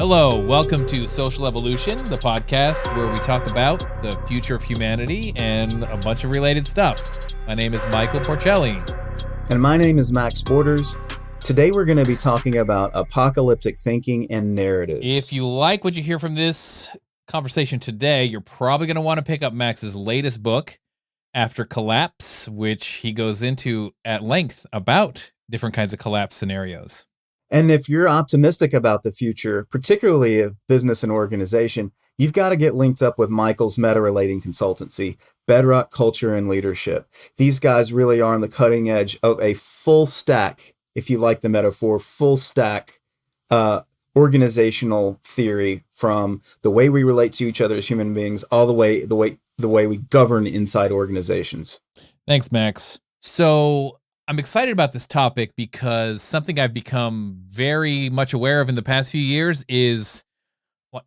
Hello, welcome to Social Evolution, the podcast where we talk about the future of humanity and a bunch of related stuff. My name is Michael Porcelli. And my name is Max Borders. Today we're going to be talking about apocalyptic thinking and narratives. If you like what you hear from this conversation today, you're probably going to want to pick up Max's latest book, After Collapse, which he goes into at length about different kinds of collapse scenarios. And if you're optimistic about the future, particularly of business and organization, you've got to get linked up with Michael's meta-relating consultancy, Bedrock Culture and Leadership. These guys really are on the cutting edge of a full stack, if you like the metaphor, full stack organizational theory, from the way we relate to each other as human beings, all the way we govern inside organizations. Thanks, Max. So I'm excited about this topic because something I've become very much aware of in the past few years is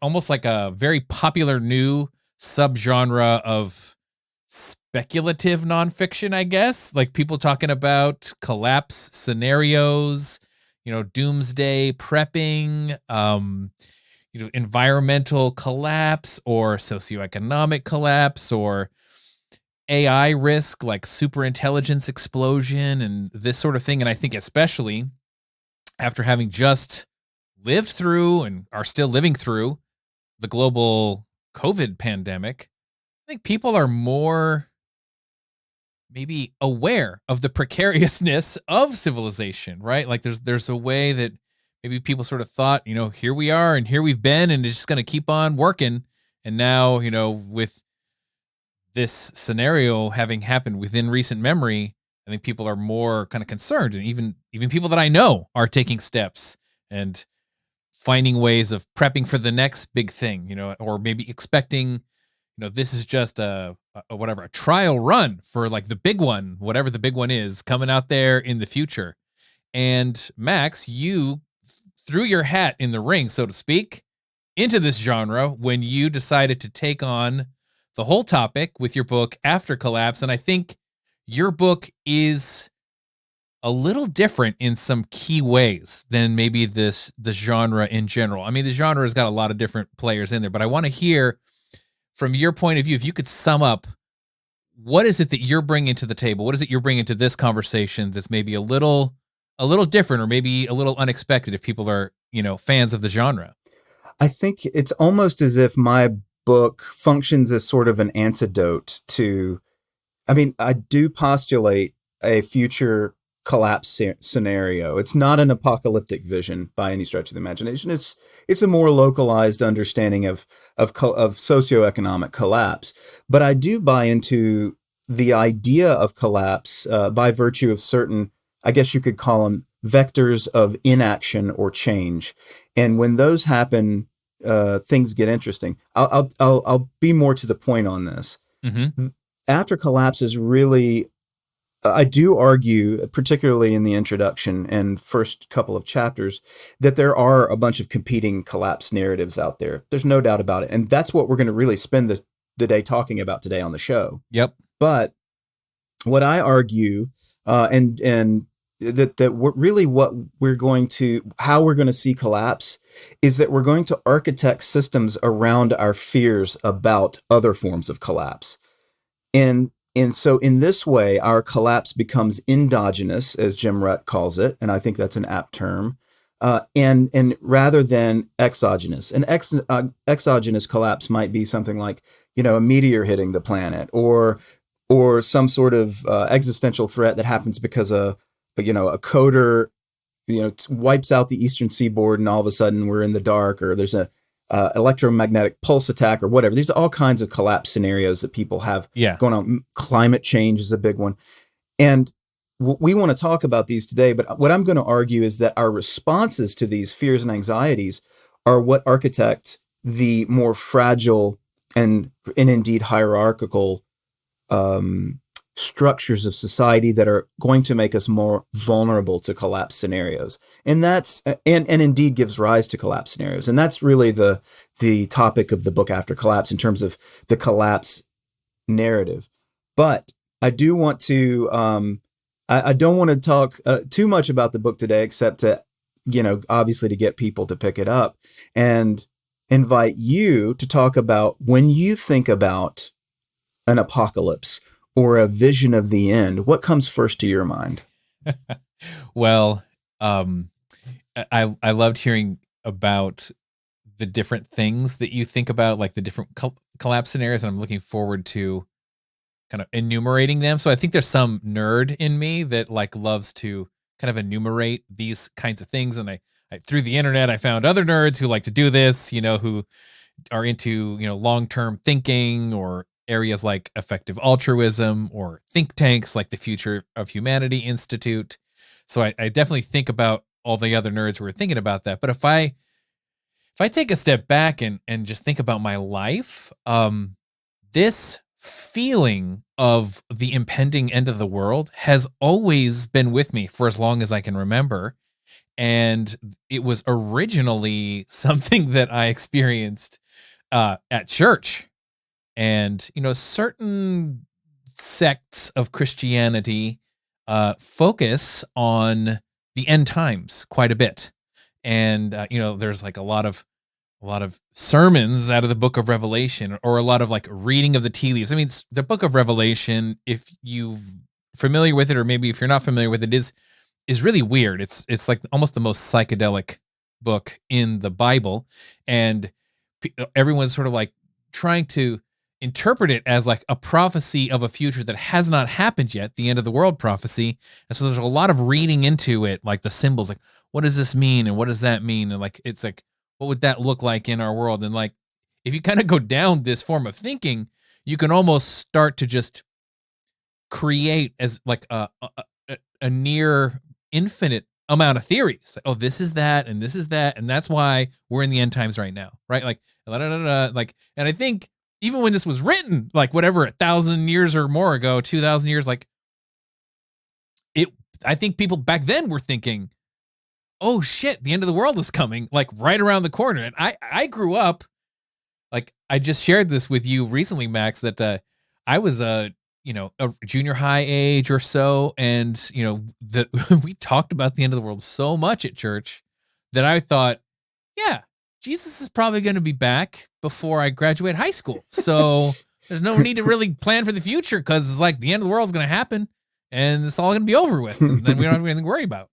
almost like a very popular new subgenre of speculative nonfiction, I guess. Like people talking about collapse scenarios, doomsday prepping, environmental collapse or socioeconomic collapse or AI risk, like superintelligence explosion and this sort of thing. And I think especially after having just lived through and are still living through the global COVID pandemic, I think people are more maybe aware of the precariousness of civilization, right? Like there's a way that maybe people sort of thought, here we are and here we've been and it's just going to keep on working. And now, with this scenario having happened within recent memory, I think people are more kind of concerned, and even people that I know are taking steps and finding ways of prepping for the next big thing, or maybe expecting, this is just a trial run for like the big one, whatever the big one is coming out there in the future. And Max, you threw your hat in the ring, so to speak, into this genre when you decided to take on the whole topic with your book After Collapse. And I think your book is a little different in some key ways than maybe the genre in general. I mean, the genre has got a lot of different players in there, but I want to hear from your point of view, if you could sum up, what is it that you're bringing to the table? What is it you're bringing to this conversation that's maybe a little different or maybe a little unexpected if people are, fans of the genre? I think it's almost as if my book functions as sort of an antidote to, I do postulate a future collapse scenario. It's not an apocalyptic vision by any stretch of the imagination. It's a more localized understanding of socioeconomic collapse. But I do buy into the idea of collapse by virtue of certain, I guess you could call them vectors of inaction or change. And when those happen, things get interesting. I'll be more to the point on this. Mm-hmm. After Collapse is really, I do argue, particularly in the introduction and first couple of chapters, that there are a bunch of competing collapse narratives out there. There's no doubt about it. And that's what we're going to really spend the day talking about today on the show. Yep. But what I argue, and that really what how we're going to see collapse is that we're going to architect systems around our fears about other forms of collapse. And so in this way, our collapse becomes endogenous, as Jim Rutt calls it, and I think that's an apt term, and rather than exogenous. An exogenous collapse might be something like, a meteor hitting the planet or some sort of existential threat that happens because a coder, wipes out the eastern seaboard and all of a sudden we're in the dark, or there's a electromagnetic pulse attack or whatever. These are all kinds of collapse scenarios that people have going on. Climate change is a big one. And we want to talk about these today, but what I'm going to argue is that our responses to these fears and anxieties are what architect the more fragile and indeed hierarchical structures of society that are going to make us more vulnerable to collapse scenarios. And that's and indeed gives rise to collapse scenarios. And that's really the topic of the book After Collapse in terms of the collapse narrative. But I do want to I don't want to talk too much about the book today, except to obviously to get people to pick it up, and invite you to talk about when you think about an apocalypse or a vision of the end, what comes first to your mind? Well, I loved hearing about the different things that you think about, like the different collapse scenarios, and I'm looking forward to kind of enumerating them. So I think there's some nerd in me that like loves to kind of enumerate these kinds of things, and I through the internet I found other nerds who like to do this, who are into long-term thinking or areas like effective altruism or think tanks like the Future of Humanity Institute. So I definitely think about all the other nerds who are thinking about that. But if I take a step back and just think about my life, this feeling of the impending end of the world has always been with me for as long as I can remember. And it was originally something that I experienced at church. And, certain sects of Christianity focus on the end times quite a bit. And, there's like a lot of sermons out of the book of Revelation, or a lot of like reading of the tea leaves. I mean, the book of Revelation, if you're familiar with it, or maybe if you're not familiar with it, is really weird. It's like almost the most psychedelic book in the Bible. And everyone's sort of like trying to interpret it as like a prophecy of a future that has not happened yet, the end of the world prophecy. And so there's a lot of reading into it, like the symbols, like what does this mean and what does that mean, and like it's like what would that look like in our world? And like if you kind of go down this form of thinking, you can almost start to just create as like a near infinite amount of theories. Oh, this is that, and this is that, and that's why we're in the end times right now, right? Like, like, and I think even when this was written, like whatever, 1,000 years or more ago, 2,000 years, like it, I think people back then were thinking, oh shit, the end of the world is coming, like right around the corner. And I grew up, like I just shared this with you recently, Max, that I was a junior high age or so. And, we talked about the end of the world so much at church that I thought, yeah, Jesus is probably going to be back before I graduate high school. So there's no need to really plan for the future, because it's like the end of the world is going to happen and it's all going to be over with. And then we don't have anything to worry about.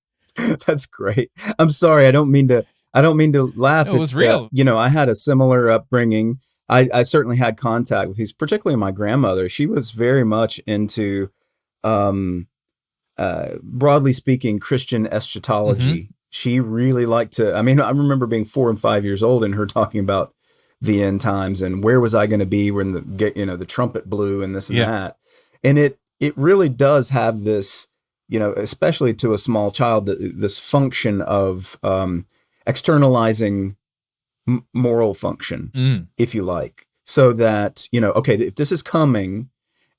That's great. I'm sorry. I don't mean to laugh. No, it was real. I had a similar upbringing. I certainly had contact with these, particularly my grandmother. She was very much into, broadly speaking, Christian eschatology. Mm-hmm. She really liked to, I remember being 4 and 5 years old and her talking about the end times and where was I going to be when the trumpet blew and this and that. And it really does have this, especially to a small child, this function of externalizing moral function, if you like, so that, okay, if this is coming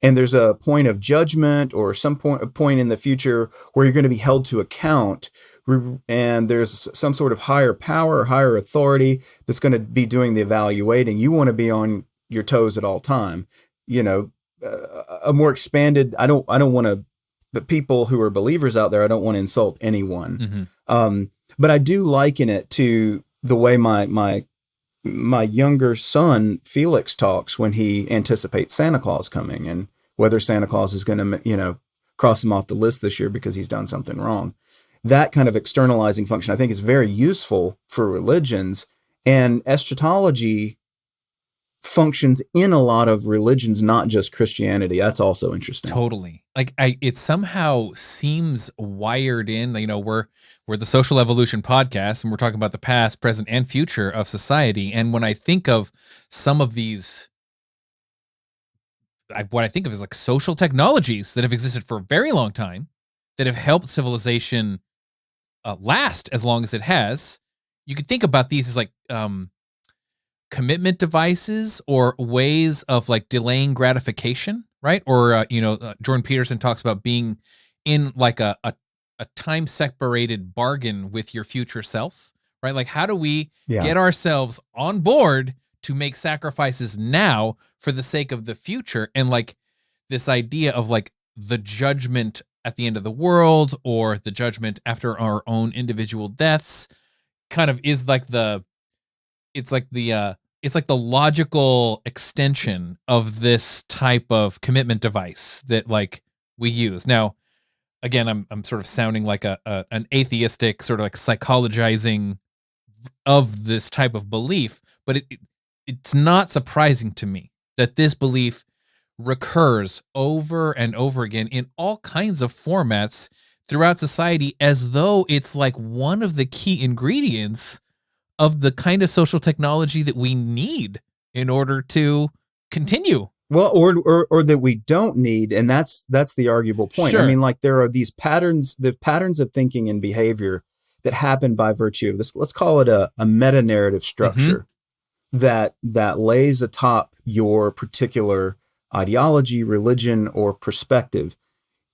and there's a point of judgment or some point in the future where you're going to be held to account, and there's some sort of higher power or higher authority that's going to be doing the evaluating, you want to be on your toes at all time. A more expanded, I don't want to, the people who are believers out there, I don't want to insult anyone. Mm-hmm. But I do liken it to the way my younger son, Felix, talks when he anticipates Santa Claus coming and whether Santa Claus is going to, cross him off the list this year because he's done something wrong. That kind of externalizing function, I think, is very useful for religions, and eschatology functions in a lot of religions, not just Christianity. That's also interesting. Totally. Like it somehow seems wired in, we're the Social Evolution podcast and we're talking about the past, present, and future of society. And when I think of some of these, what I think of is like social technologies that have existed for a very long time, that have helped civilization last as long as it has, you could think about these as like, commitment devices or ways of like delaying gratification, right? Or Jordan Peterson talks about being in like a time separated bargain with your future self, right? Like how do we get ourselves on board to make sacrifices now for the sake of the future? And like this idea of like the judgment at the end of the world or the judgment after our own individual deaths kind of is like it's like the logical extension of this type of commitment device that like we use. Now, again, I'm sort of sounding like an atheistic sort of like psychologizing of this type of belief, but it's not surprising to me that this belief recurs over and over again in all kinds of formats throughout society, as though it's like one of the key ingredients of the kind of social technology that we need in order to continue. Well, or that we don't need, and that's the arguable point. Sure. I mean, like there are these patterns, the patterns of thinking and behavior that happen by virtue of this. Let's call it a meta narrative structure that lays atop your particular ideology, religion, or perspective.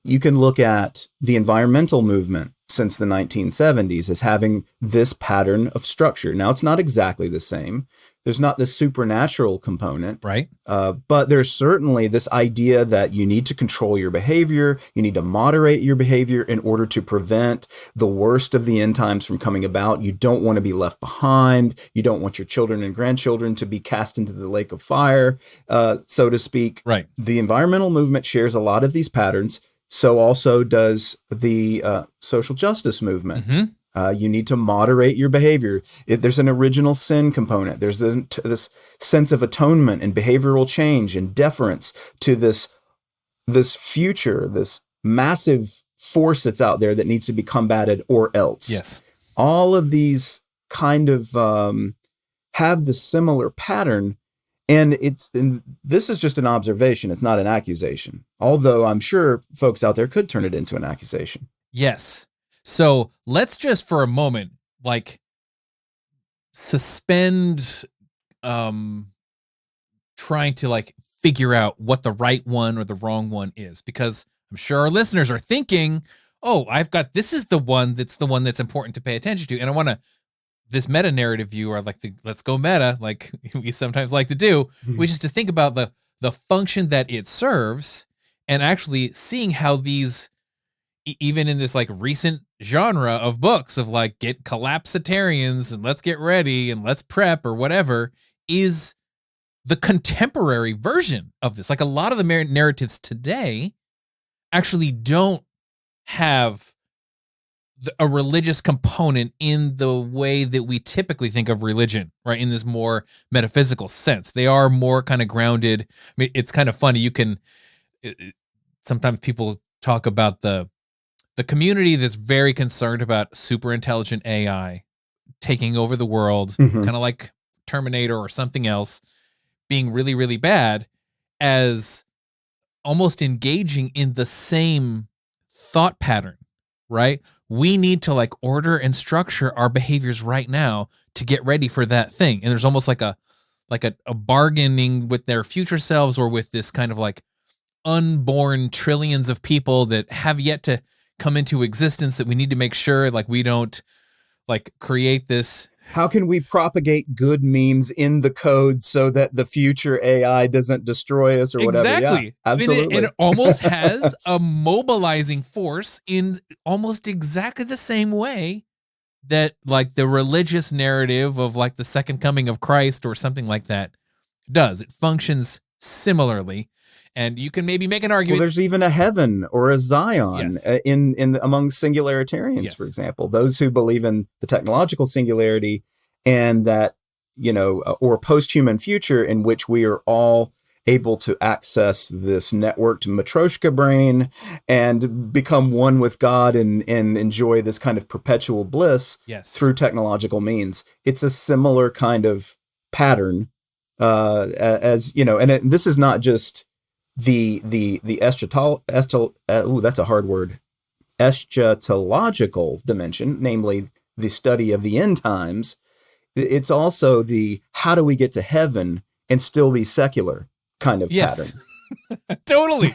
You can look at the environmental movement since the 1970s as having this pattern of structure. Now, it's not exactly the same. There's not this supernatural component, right? But there's certainly this idea that you need to control your behavior. You need to moderate your behavior in order to prevent the worst of the end times from coming about. You don't want to be left behind. You don't want your children and grandchildren to be cast into the lake of fire, so to speak. Right. The environmental movement shares a lot of these patterns. So also does the social justice movement. You need to moderate your behavior. There's an original sin component. There's this sense of atonement and behavioral change and deference to this future, this massive force that's out there that needs to be combated or else. Yes. All of these kind of have the similar pattern. And this is just an observation. It's not an accusation. Although I'm sure folks out there could turn it into an accusation. Yes. So let's just for a moment, like suspend trying to like figure out what the right one or the wrong one is, because I'm sure our listeners are thinking, oh, this is the one that's important to pay attention to. And I want to, this meta narrative view, or like let's go meta, like we sometimes like to do, which is to think about the function that it serves and actually seeing how these, even in this like recent genre of books of like get collapsitarians and let's get ready and let's prep or whatever, is the contemporary version of this. Like a lot of the narratives today actually don't have a religious component in the way that we typically think of religion, right? In this more metaphysical sense. They are more kind of grounded. I mean, it's kind of funny. Sometimes people talk about the community that's very concerned about superintelligent AI taking over the world, kind of like Terminator or something else, being really, really bad, as almost engaging in the same thought pattern, right? We need to like order and structure our behaviors right now to get ready for that thing. And there's almost like a bargaining with their future selves, or with this kind of like unborn trillions of people that have yet to come into existence, that we need to make sure like we don't like create this. How can we propagate good memes in the code so that the future AI doesn't destroy us or whatever? Exactly. Yeah, absolutely. I mean, it almost has a mobilizing force in almost exactly the same way that like the religious narrative of like the second coming of Christ or something like that does. It functions similarly. And you can maybe make an argument. Well, there's even a heaven or a Zion in among singularitarians, for example, those who believe in the technological singularity and that, or post-human future in which we are all able to access this networked Matryoshka brain and become one with God and enjoy this kind of perpetual bliss through technological means. It's a similar kind of pattern this is not just the that's a hard word, eschatological dimension, namely the study of the end times. It's also the how do we get to heaven and still be secular kind of pattern. Totally.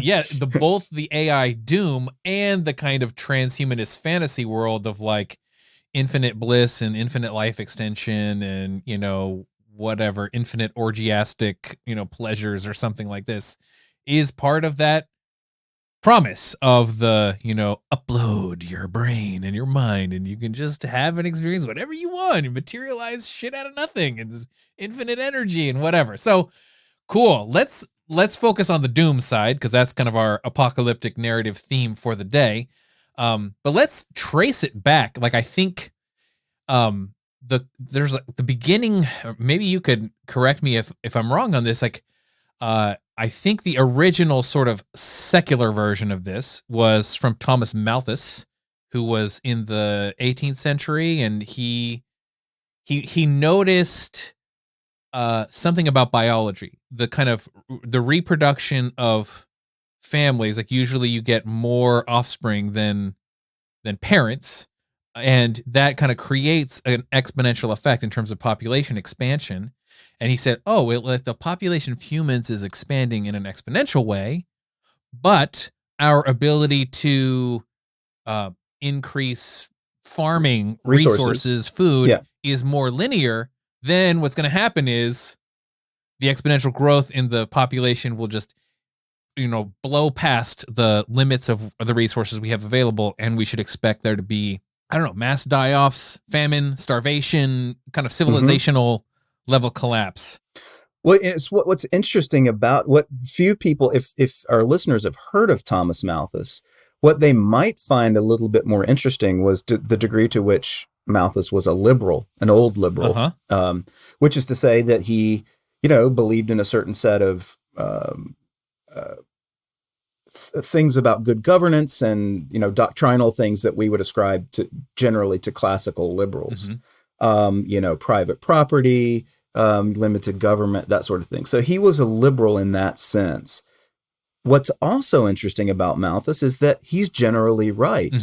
Yeah, both the AI doom and the kind of transhumanist fantasy world of like infinite bliss and infinite life extension and whatever, infinite orgiastic, pleasures or something like this, is part of that promise of the, upload your brain and your mind and you can just have an experience whatever you want and materialize shit out of nothing and this infinite energy and whatever. So cool. Let's focus on the doom side because that's kind of our apocalyptic narrative theme for the day. But let's trace it back. Like I think there's the beginning, maybe you could correct me if I'm wrong on this. Like I think the original sort of secular version of this was from Thomas Malthus, who was in the 18th century, and he noticed something about biology, the kind of the reproduction of families. Like usually you get more offspring than parents, and that kind of creates an exponential effect in terms of population expansion. And he said, oh, if the population of humans is expanding in an exponential way, but our ability to increase farming resources food is more linear, then what's going to happen is the exponential growth in the population will just, blow past the limits of the resources we have available. And we should expect there to be, I don't know, mass die-offs, famine, starvation, kind of civilizational level collapse. Well, it's what's interesting about what few people, if our listeners have heard of Thomas Malthus, what they might find a little bit more interesting was the degree to which Malthus was a liberal, an old liberal, which is to say that he, believed in a certain set of things about good governance and, doctrinal things that we would ascribe generally to classical liberals, private property, limited government, that sort of thing. So he was a liberal in that sense. What's also interesting about Malthus is that he's generally right.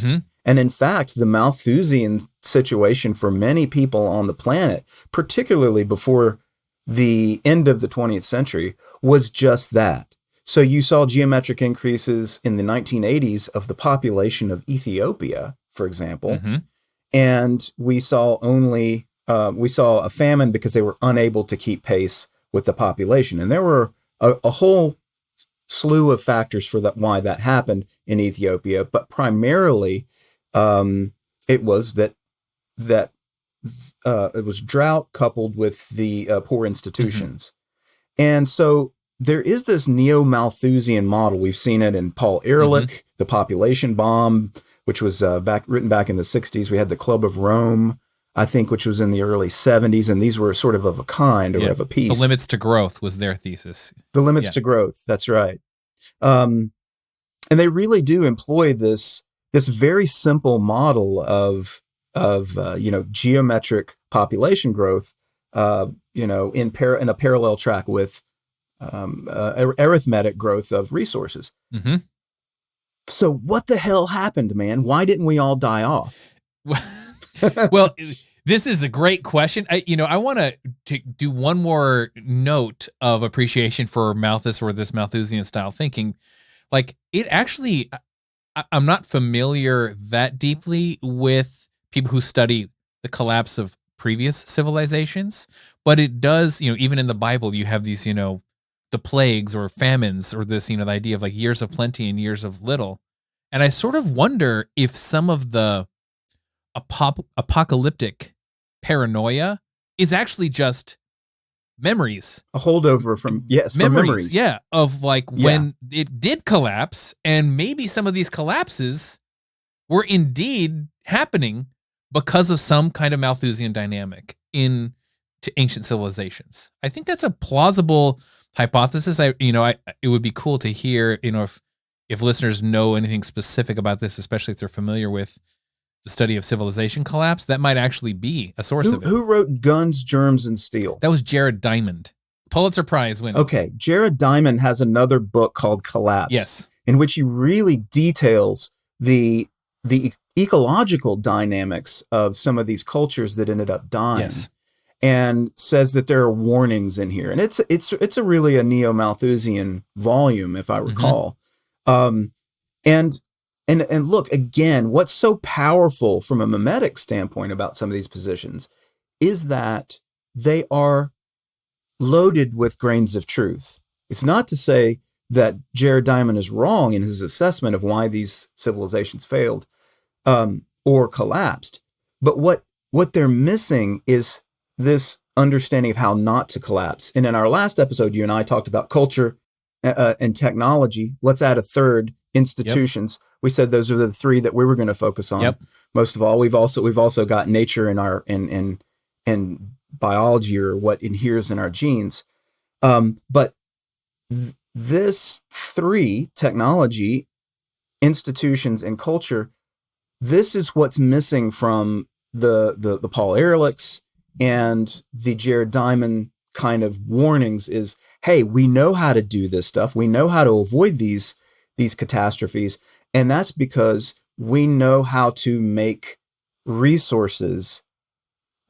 And in fact, the Malthusian situation for many people on the planet, particularly before the end of the 20th century, was just that. So you saw geometric increases in the 1980s of the population of Ethiopia, for example, and we saw a famine because they were unable to keep pace with the population. And there were a whole slew of factors for why that happened in Ethiopia, but primarily it was that it was drought coupled with the poor institutions. And so there is this neo-Malthusian model. We've seen it in Paul Ehrlich, the population bomb, which was written back in the 60s. We had the Club of Rome, I think, which was in the early 70s, and these were sort of a kind or of a piece. The limits to growth was their thesis. The limits to growth, that's right. And they really do employ this very simple model of geometric population growth, in a parallel track with arithmetic growth of resources. So what the hell happened, man? Why didn't we all die off? Well, this is a great question. I want to do one more note of appreciation for Malthus or this Malthusian style thinking. Like it actually, I'm not familiar that deeply with people who study the collapse of previous civilizations, but it does, even in the Bible, you have these, the plagues or famines or this, the idea of like years of plenty and years of little. And I sort of wonder if some of the apocalyptic paranoia is actually just memories, a holdover from memories, of like when it did collapse, and maybe some of these collapses were indeed happening because of some kind of Malthusian dynamic to ancient civilizations. I think that's a plausible hypothesis. It would be cool to hear, if listeners know anything specific about this, especially if they're familiar with the study of civilization collapse, that might actually be a source of it. Who wrote Guns, Germs, and Steel? That was Jared Diamond, Pulitzer Prize winner. Okay, Jared Diamond has another book called Collapse. Yes, in which he really details the ecological dynamics of some of these cultures that ended up dying. Yes. And says that there are warnings in here, and it's a really a neo-Malthusian volume, if I recall. And look again, what's so powerful from a mimetic standpoint about some of these positions is that they are loaded with grains of truth. It's not to say that Jared Diamond is wrong in his assessment of why these civilizations failed or collapsed. But what they're missing is this understanding of how not to collapse. And in our last episode, you and I talked about culture and technology. Let's add a third, institutions. Yep. We said those are the three that we were going to focus on. Yep. Most of all, we've also got nature in our in biology, or what adheres in our genes. But this three, technology, institutions, and culture, this is what's missing from the Paul Ehrlichs and the Jared Diamond kind of warnings is, hey, we know how to do this stuff. We know how to avoid these catastrophes. And that's because we know how to make resources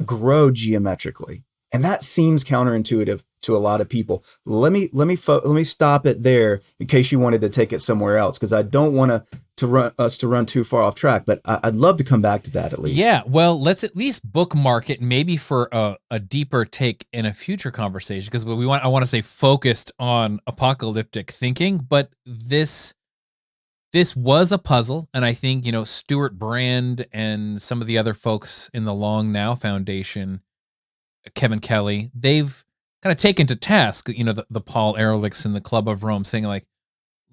grow geometrically. And that seems counterintuitive to a lot of people. Let me stop it there in case you wanted to take it somewhere else, because I don't want to run too far off track, but I'd love to come back to that at least. Yeah, well, let's at least bookmark it, maybe for a deeper take in a future conversation, because I want to say focused on apocalyptic thinking, but this was a puzzle, and I think, Stuart Brand and some of the other folks in the Long Now Foundation, Kevin Kelly, they've kind of taken to task, the Paul Ehrlichs and the Club of Rome, saying like,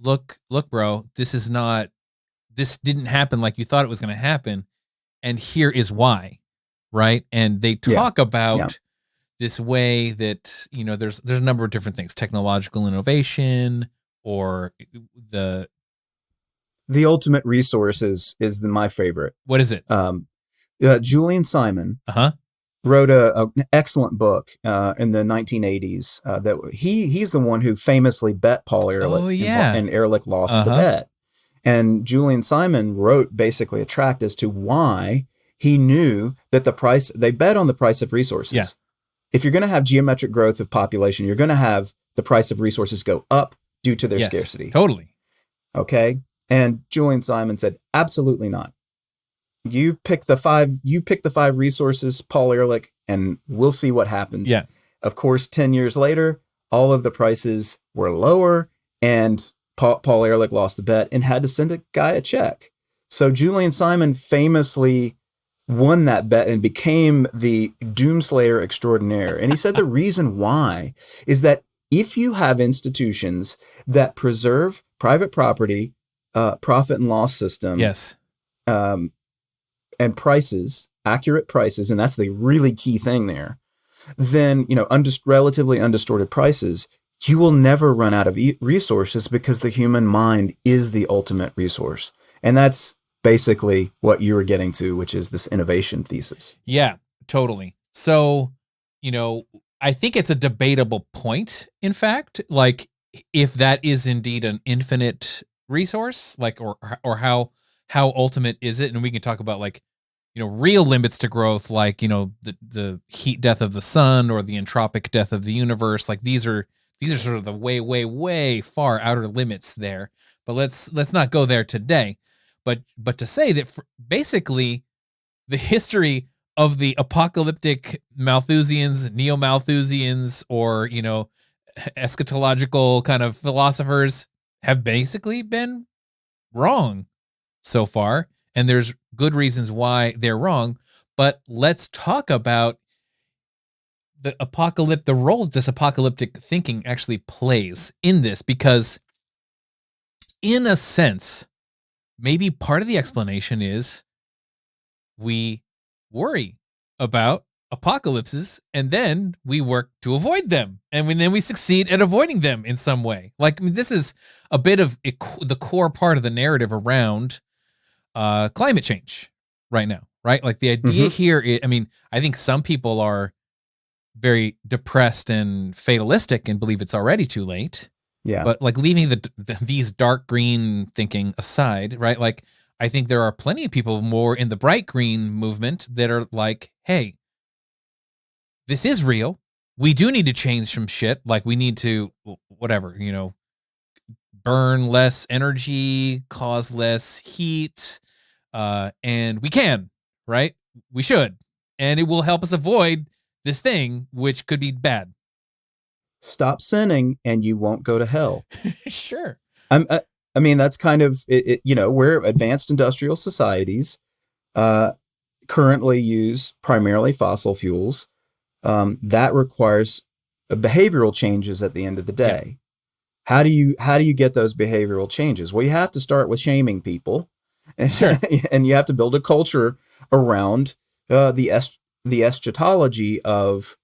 look, bro, this didn't happen like you thought it was going to happen, and here is why, right? And they talk about this way that, there's a number of different things, technological innovation, or the ultimate resource is my favorite. What is it? Julian Simon wrote an excellent book in the 1980s. That he's the one who famously bet Paul Ehrlich. Oh, yeah. And Ehrlich lost the bet. And Julian Simon wrote basically a tract as to why he knew that they bet on the price of resources. Yeah. If you're going to have geometric growth of population, you're going to have the price of resources go up due to their scarcity. Totally. Okay. And Julian Simon said, absolutely not. You pick the five resources, Paul Ehrlich, and we'll see what happens. Yeah. Of course, 10 years later, all of the prices were lower, and Paul Ehrlich lost the bet and had to send a guy a check. So Julian Simon famously won that bet and became the doomslayer extraordinaire. And he said the reason why is that if you have institutions that preserve private property, profit and loss system, and prices, accurate prices, and that's the really key thing there, then, relatively undistorted prices, you will never run out of resources, because the human mind is the ultimate resource. And that's basically what you were getting to, which is this innovation thesis. Yeah, totally. So, I think it's a debatable point, in fact, like if that is indeed an infinite resource, like, or how ultimate is it? And we can talk about like, real limits to growth, like, the heat death of the sun or the entropic death of the universe. Like these are sort of the way, way, way far outer limits there. But let's not go there today. But to say that basically the history of the apocalyptic Malthusians, neo-Malthusians, or, eschatological kind of philosophers have basically been wrong so far. And there's good reasons why they're wrong. But let's talk about the role this apocalyptic thinking actually plays in this, because in a sense, maybe part of the explanation is we worry about apocalypses and then we work to avoid them. And then we succeed at avoiding them in some way. Like, this is a bit of the core part of the narrative around climate change right now, right? Like the idea here, I think some people are very depressed and fatalistic and believe it's already too late. Yeah. But like leaving these dark green thinking aside, right? Like I think there are plenty of people more in the bright green movement that are like, hey, this is real. We do need to change some shit. Like we need to, whatever, burn less energy, cause less heat, and we can, right? We should. And it will help us avoid this thing, which could be bad. stop sinning and you won't go to hell. Sure. I mean, that's kind of it, you know, where advanced industrial societies currently use primarily fossil fuels. That requires behavioral changes at the end of the day. Yeah. How do you get those behavioral changes? Well, you have to start with shaming people, Sure. and you have to build a culture around the eschatology of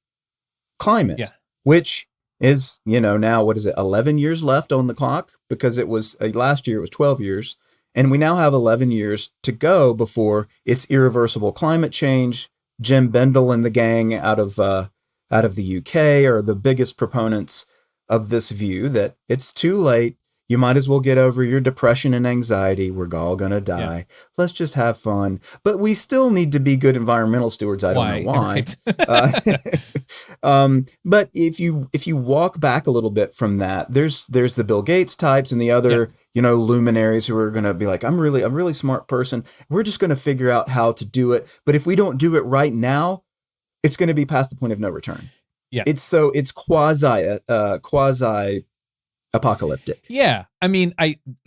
climate, Yeah. which is, you know, now what is it, 11 years left on the clock, because it was last year it was 12 years, and we now have 11 years to go before it's irreversible climate change. Jim Bendel and the gang out of the UK are the biggest proponents of this view that it's too late. You might as well get over your depression and anxiety. We're all going to die. Yeah. Let's just have fun. But we still need to be good environmental stewards. I don't know why. Right. But if you walk back a little bit from that, there's the Bill Gates types and the other, you know, luminaries who are going to be like, I'm a really smart person. We're just going to figure out how to do it. But if we don't do it right now, it's going to be past the point of no return. Yeah. It's quasi apocalyptic. Yeah. I mean,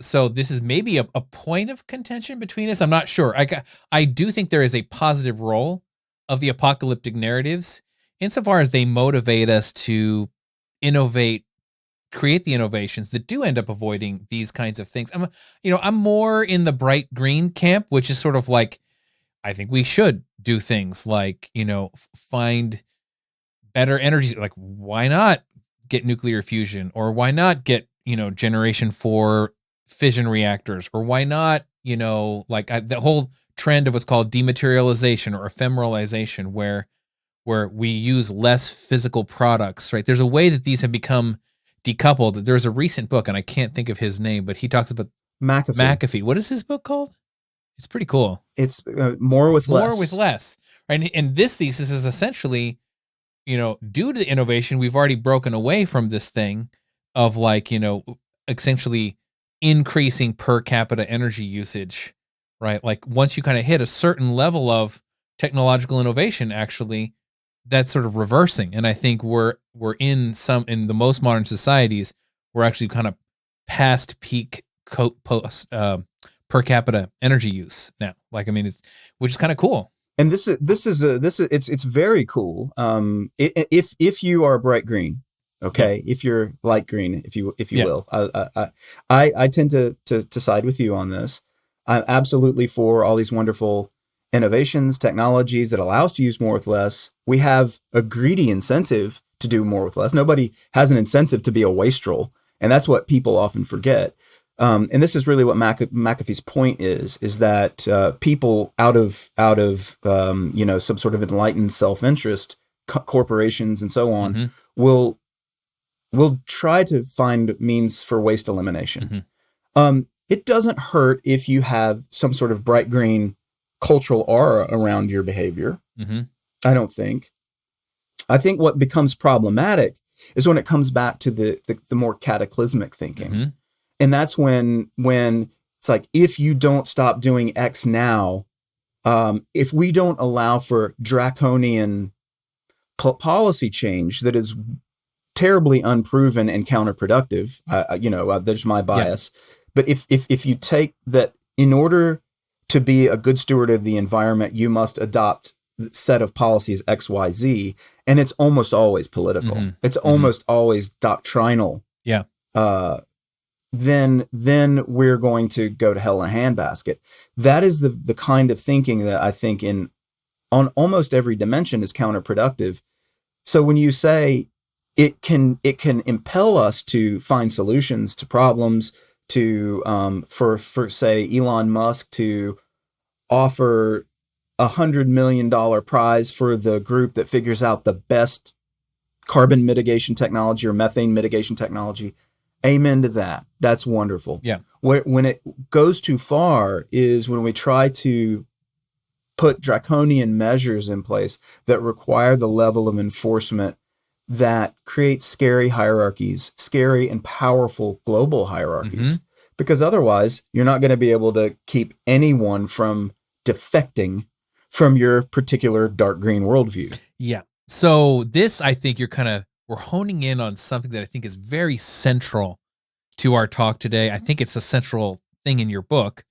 so this is maybe a point of contention between us. I'm not sure. I do think there is a positive role of the apocalyptic narratives insofar as they motivate us to innovate, create the innovations that do end up avoiding these kinds of things. I'm more in the bright green camp, which is sort of like, I think we should do things like, you know, find better energies. Like, why not get nuclear fusion, or why not get, you know, generation 4 fission reactors, or why not, you know, like the whole trend of what's called dematerialization or ephemeralization, where we use less physical products, right? There's a way that these have become decoupled. There's a recent book, and I can't think of his name, but he talks about McAfee. What is his book called? It's pretty cool. It's more with less. More with less. Right? And this thesis is essentially, you know, due to the innovation, we've already broken away from this thing of, like, you know, essentially increasing per capita energy usage, right? Like, once you kind of hit a certain level of technological innovation, actually, that's sort of reversing. And I think we're in the most modern societies, we're actually kind of past peak per capita energy use now. Like, I mean, which is kind of cool. And it's very cool. If you are bright green, okay, if you're light green, if you will, I tend to side with you on this. I'm absolutely for all these wonderful innovations, technologies that allow us to use more with less. We have a greedy incentive to do more with less. Nobody has an incentive to be a wastrel, and that's what people often forget. And this is really what McAfee's point is that people out of you know, some sort of enlightened self-interest, corporations and so on, will try to find means for waste elimination. It doesn't hurt if you have some sort of bright green cultural aura around your behavior. I don't think. I think what becomes problematic is when it comes back to the more cataclysmic thinking. And that's when it's like, if you don't stop doing X now, if we don't allow for draconian policy change that is terribly unproven and counterproductive, you know, there's my bias. But if you take that, in order to be a good steward of the environment, you must adopt a set of policies X, Y, Z, and it's almost always political. It's almost always doctrinal. Then we're going to go to hell in a handbasket. That is the kind of thinking that I think on almost every dimension is counterproductive. So when you say it can impel us to find solutions to problems, to for say Elon Musk to offer $100 million prize for the group that figures out the best carbon mitigation technology or methane mitigation technology. Amen to that. That's wonderful. When it goes too far is when we try to put draconian measures in place that require the level of enforcement that creates scary hierarchies, scary and powerful global hierarchies. Because otherwise, you're not going to be able to keep anyone from defecting from your particular dark green worldview. So this, I think you're kind of we're honing in on something that I think is very central to our talk today. I think it's a central thing in your book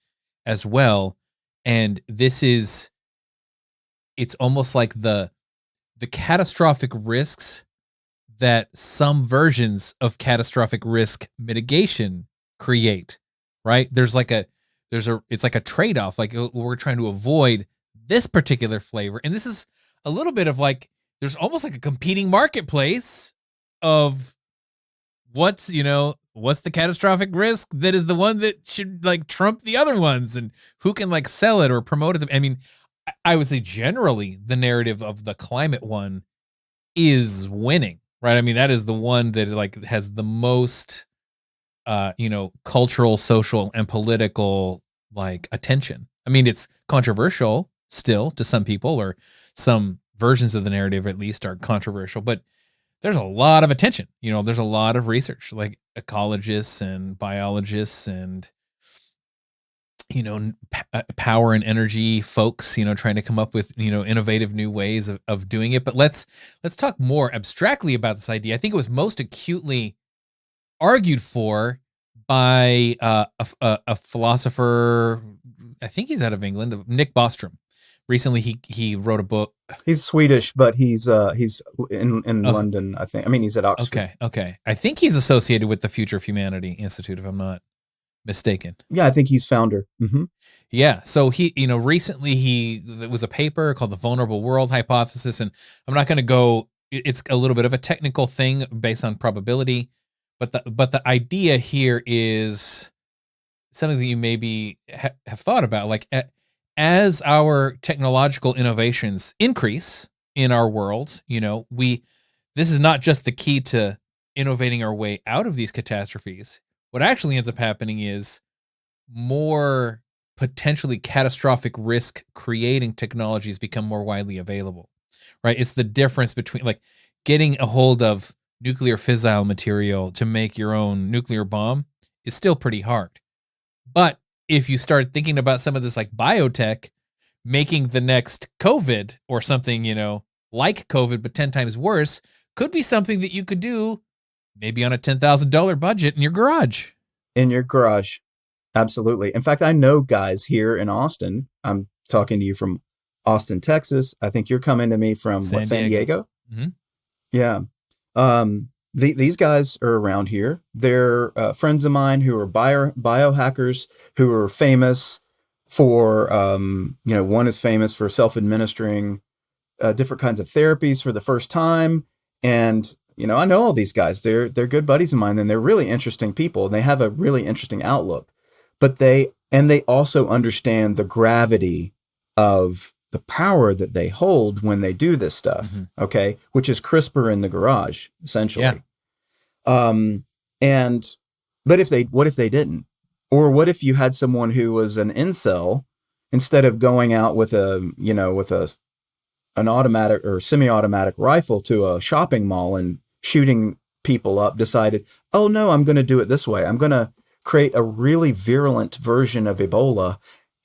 as well. And it's almost like the catastrophic risks that some versions of catastrophic risk mitigation create, right? It's like a trade-off. Like we're trying to avoid this particular flavor. And this is a little bit of like, there's almost like a competing marketplace of what's the catastrophic risk that is the one that should like trump the other ones, and who can like sell it or promote it. I mean, I would say generally the narrative of the climate one is winning, right? I mean, that is the one that like has the most cultural, social, and political like attention. I mean, it's controversial still to some people, or some versions of the narrative at least are controversial, but there's a lot of attention. There's a lot of research, like ecologists and biologists and power and energy folks, trying to come up with innovative new ways of doing it. But let's talk more abstractly about this idea. I think it was most acutely argued for by a philosopher. I think he's out of England, Nick Bostrom. Recently, he wrote a book. He's Swedish, but he's in London, I think. I mean, he's at Oxford. Okay. I think he's associated with the Future of Humanity Institute, if I'm not mistaken. Yeah, I think he's founder. Mm-hmm. Yeah. So recently there was a paper called the Vulnerable World Hypothesis, and I'm not going to go. It's a little bit of a technical thing based on probability, but the idea here is something that you maybe have thought about, like as our technological innovations increase in our world, this is not just the key to innovating our way out of these catastrophes. What actually ends up happening is more potentially catastrophic risk creating technologies become more widely available, right? It's the difference between like getting a hold of nuclear fissile material to make your own nuclear bomb is still pretty hard. But if you start thinking about some of this like biotech making the next COVID or something, like COVID, but 10 times worse, could be something that you could do maybe on a $10,000 budget in your garage. Absolutely. In fact, I know guys here in Austin. I'm talking to you from Austin, Texas. I think you're coming to me from San Diego? Mm-hmm. Yeah. These guys are around here. They're friends of mine who are biohackers who are famous for, one is famous for self-administering different kinds of therapies for the first time. And, I know all these guys. They're good buddies of mine, and they're really interesting people, and they have a really interesting outlook. But they also understand the gravity of the power that they hold when they do this stuff, mm-hmm. Okay? Which is CRISPR in the garage, essentially. Yeah. But what if they didn't? Or what if you had someone who was an incel, instead of going out with an automatic or semi-automatic rifle to a shopping mall and shooting people up, decided, oh no, I'm going to do it this way. I'm going to create a really virulent version of Ebola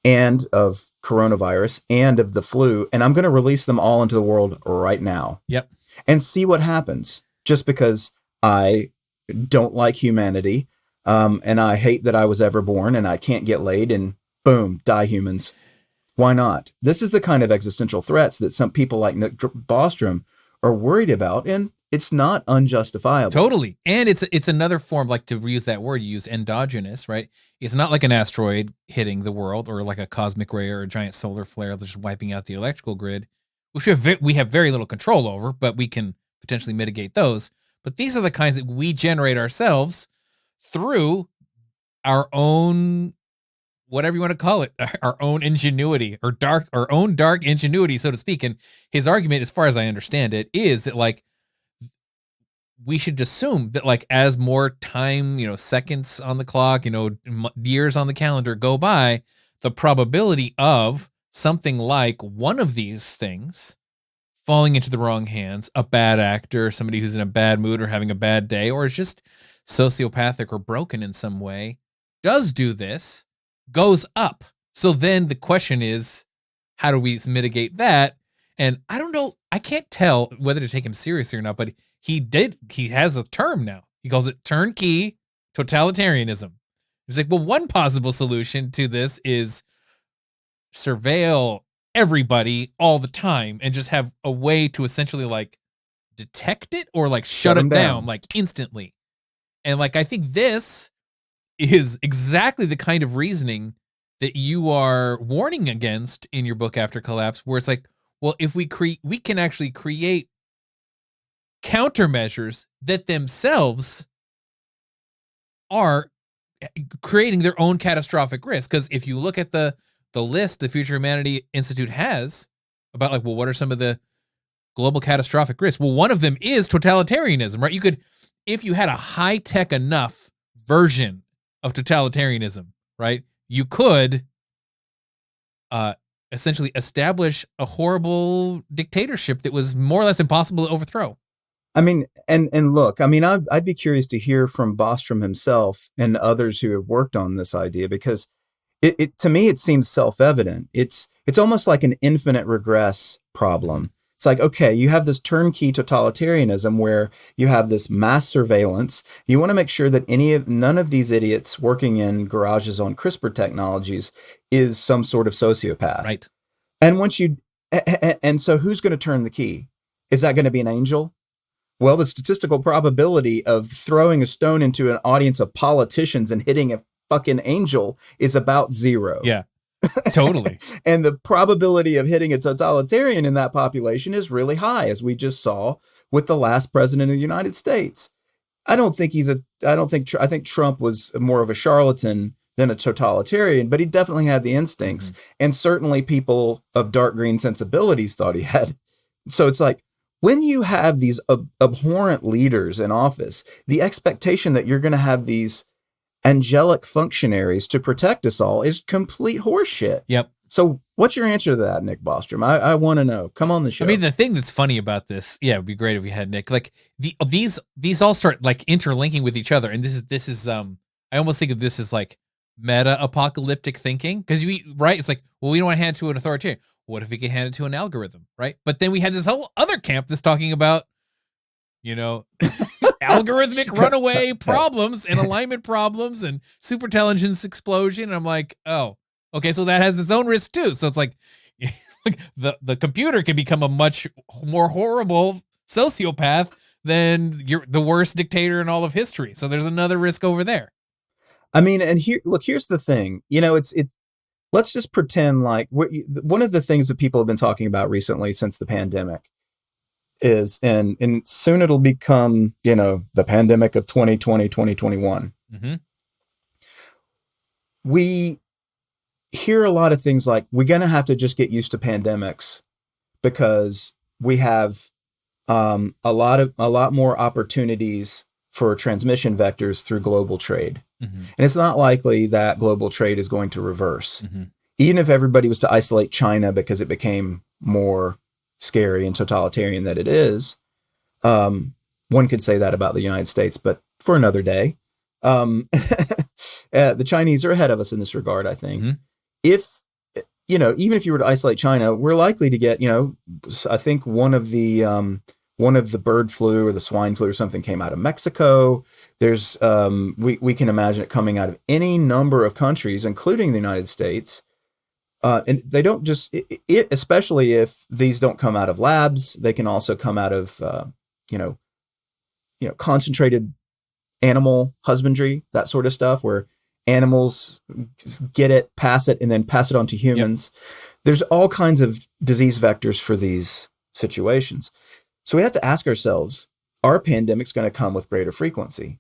and of coronavirus and of the flu, and I'm going to release them all into the world right now. Yep. And see what happens, just because I don't like humanity, and I hate that I was ever born, and I can't get laid, and boom, die humans. Why not? This is the kind of existential threats that some people like Nick Bostrom are worried about, and it's not unjustifiable. Totally. And it's another form, like, to reuse that word, you use endogenous, right? It's not like an asteroid hitting the world, or like a cosmic ray or a giant solar flare that's just wiping out the electrical grid, which we have very little control over, but we can potentially mitigate those. But these are the kinds that we generate ourselves through our own, whatever you want to call it, our own ingenuity, or our own dark ingenuity, so to speak. And his argument, as far as I understand it, is that, like, we should assume that, like, as more time, seconds on the clock, years on the calendar go by, the probability of something like one of these things falling into the wrong hands, a bad actor, somebody who's in a bad mood or having a bad day, or is just sociopathic or broken in some way, does do this, goes up. So then the question is, how do we mitigate that? And I don't know, I can't tell whether to take him seriously or not, but he has a term now. He calls it turnkey totalitarianism. He's like, well, one possible solution to this is surveil everybody all the time and just have a way to essentially like detect it or like shut it down like instantly. And like, I think this is exactly the kind of reasoning that you are warning against in your book After Collapse, where it's like, well, if we can actually create countermeasures that themselves are creating their own catastrophic risk. Because if you look at the list the Future Humanity Institute has about like, well, what are some of the global catastrophic risks? Well, one of them is totalitarianism, right? You could, if you had a high-tech enough version of totalitarianism, right, you could essentially establish a horrible dictatorship that was more or less impossible to overthrow. I mean, and look, I mean, I'd be curious to hear from Bostrom himself and others who have worked on this idea, because it to me, it seems self-evident. It's almost like an infinite regress problem. It's like, okay, you have this turnkey totalitarianism where you have this mass surveillance. You want to make sure that none of these idiots working in garages on CRISPR technologies is some sort of sociopath. Right. And so who's going to turn the key? Is that going to be an angel? Well, the statistical probability of throwing a stone into an audience of politicians and hitting a fucking angel is about 0. Yeah, totally. And the probability of hitting a totalitarian in that population is really high, as we just saw with the last president of the United States. I think Trump was more of a charlatan than a totalitarian, but he definitely had the instincts. Mm-hmm. And certainly people of dark green sensibilities thought he had. So it's like, when you have these abhorrent leaders in office, the expectation that you're going to have these angelic functionaries to protect us all is complete horseshit. Yep. So what's your answer to that, Nick Bostrom? I want to know. Come on the show. I mean, the thing that's funny about this, yeah, it'd be great if we had Nick. Like these all start like interlinking with each other, and this is I almost think of this as like meta apocalyptic thinking, because right, it's like, well, we don't want to hand it to an authoritarian. What if we can hand it to an algorithm, right? But then we had this whole other camp that's talking about, algorithmic runaway problems and alignment problems and superintelligence explosion. And I'm like, oh, okay, so that has its own risk too. So it's like the computer can become a much more horrible sociopath than the worst dictator in all of history. So there's another risk over there. I mean, and here's the thing. Let's just pretend like one of the things that people have been talking about recently since the pandemic is, and soon it'll become, the pandemic of 2020, 2021. Mm-hmm. We hear a lot of things like, we're going to have to just get used to pandemics because we have a lot more opportunities for transmission vectors through global trade. Mm-hmm. And it's not likely that global trade is going to reverse. Mm-hmm. Even if everybody was to isolate China because it became more scary and totalitarian than it is, one could say that about the United States, but for another day. The Chinese are ahead of us in this regard, I think. Mm-hmm. Even if you were to isolate China, we're likely to get, I think one of the bird flu or the swine flu or something came out of Mexico. There's we can imagine it coming out of any number of countries, including the United States. And they don't just, especially if these don't come out of labs, they can also come out of, concentrated animal husbandry, that sort of stuff, where animals get it, pass it, and then pass it on to humans. Yep. There's all kinds of disease vectors for these situations. So we have to ask ourselves, are pandemics going to come with greater frequency?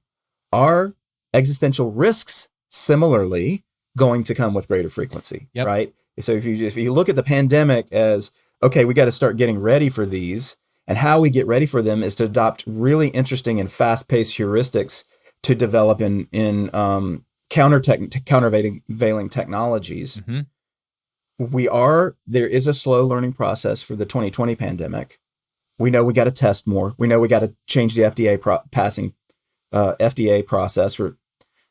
Are existential risks similarly going to come with greater frequency? Yep. Right? So if you look at the pandemic as, okay, we got to start getting ready for these, and how we get ready for them is to adopt really interesting and fast-paced heuristics to develop in countervailing technologies. Mm-hmm. There is a slow learning process for the 2020 pandemic. We know we got to test more. We know we got to change the FDA process for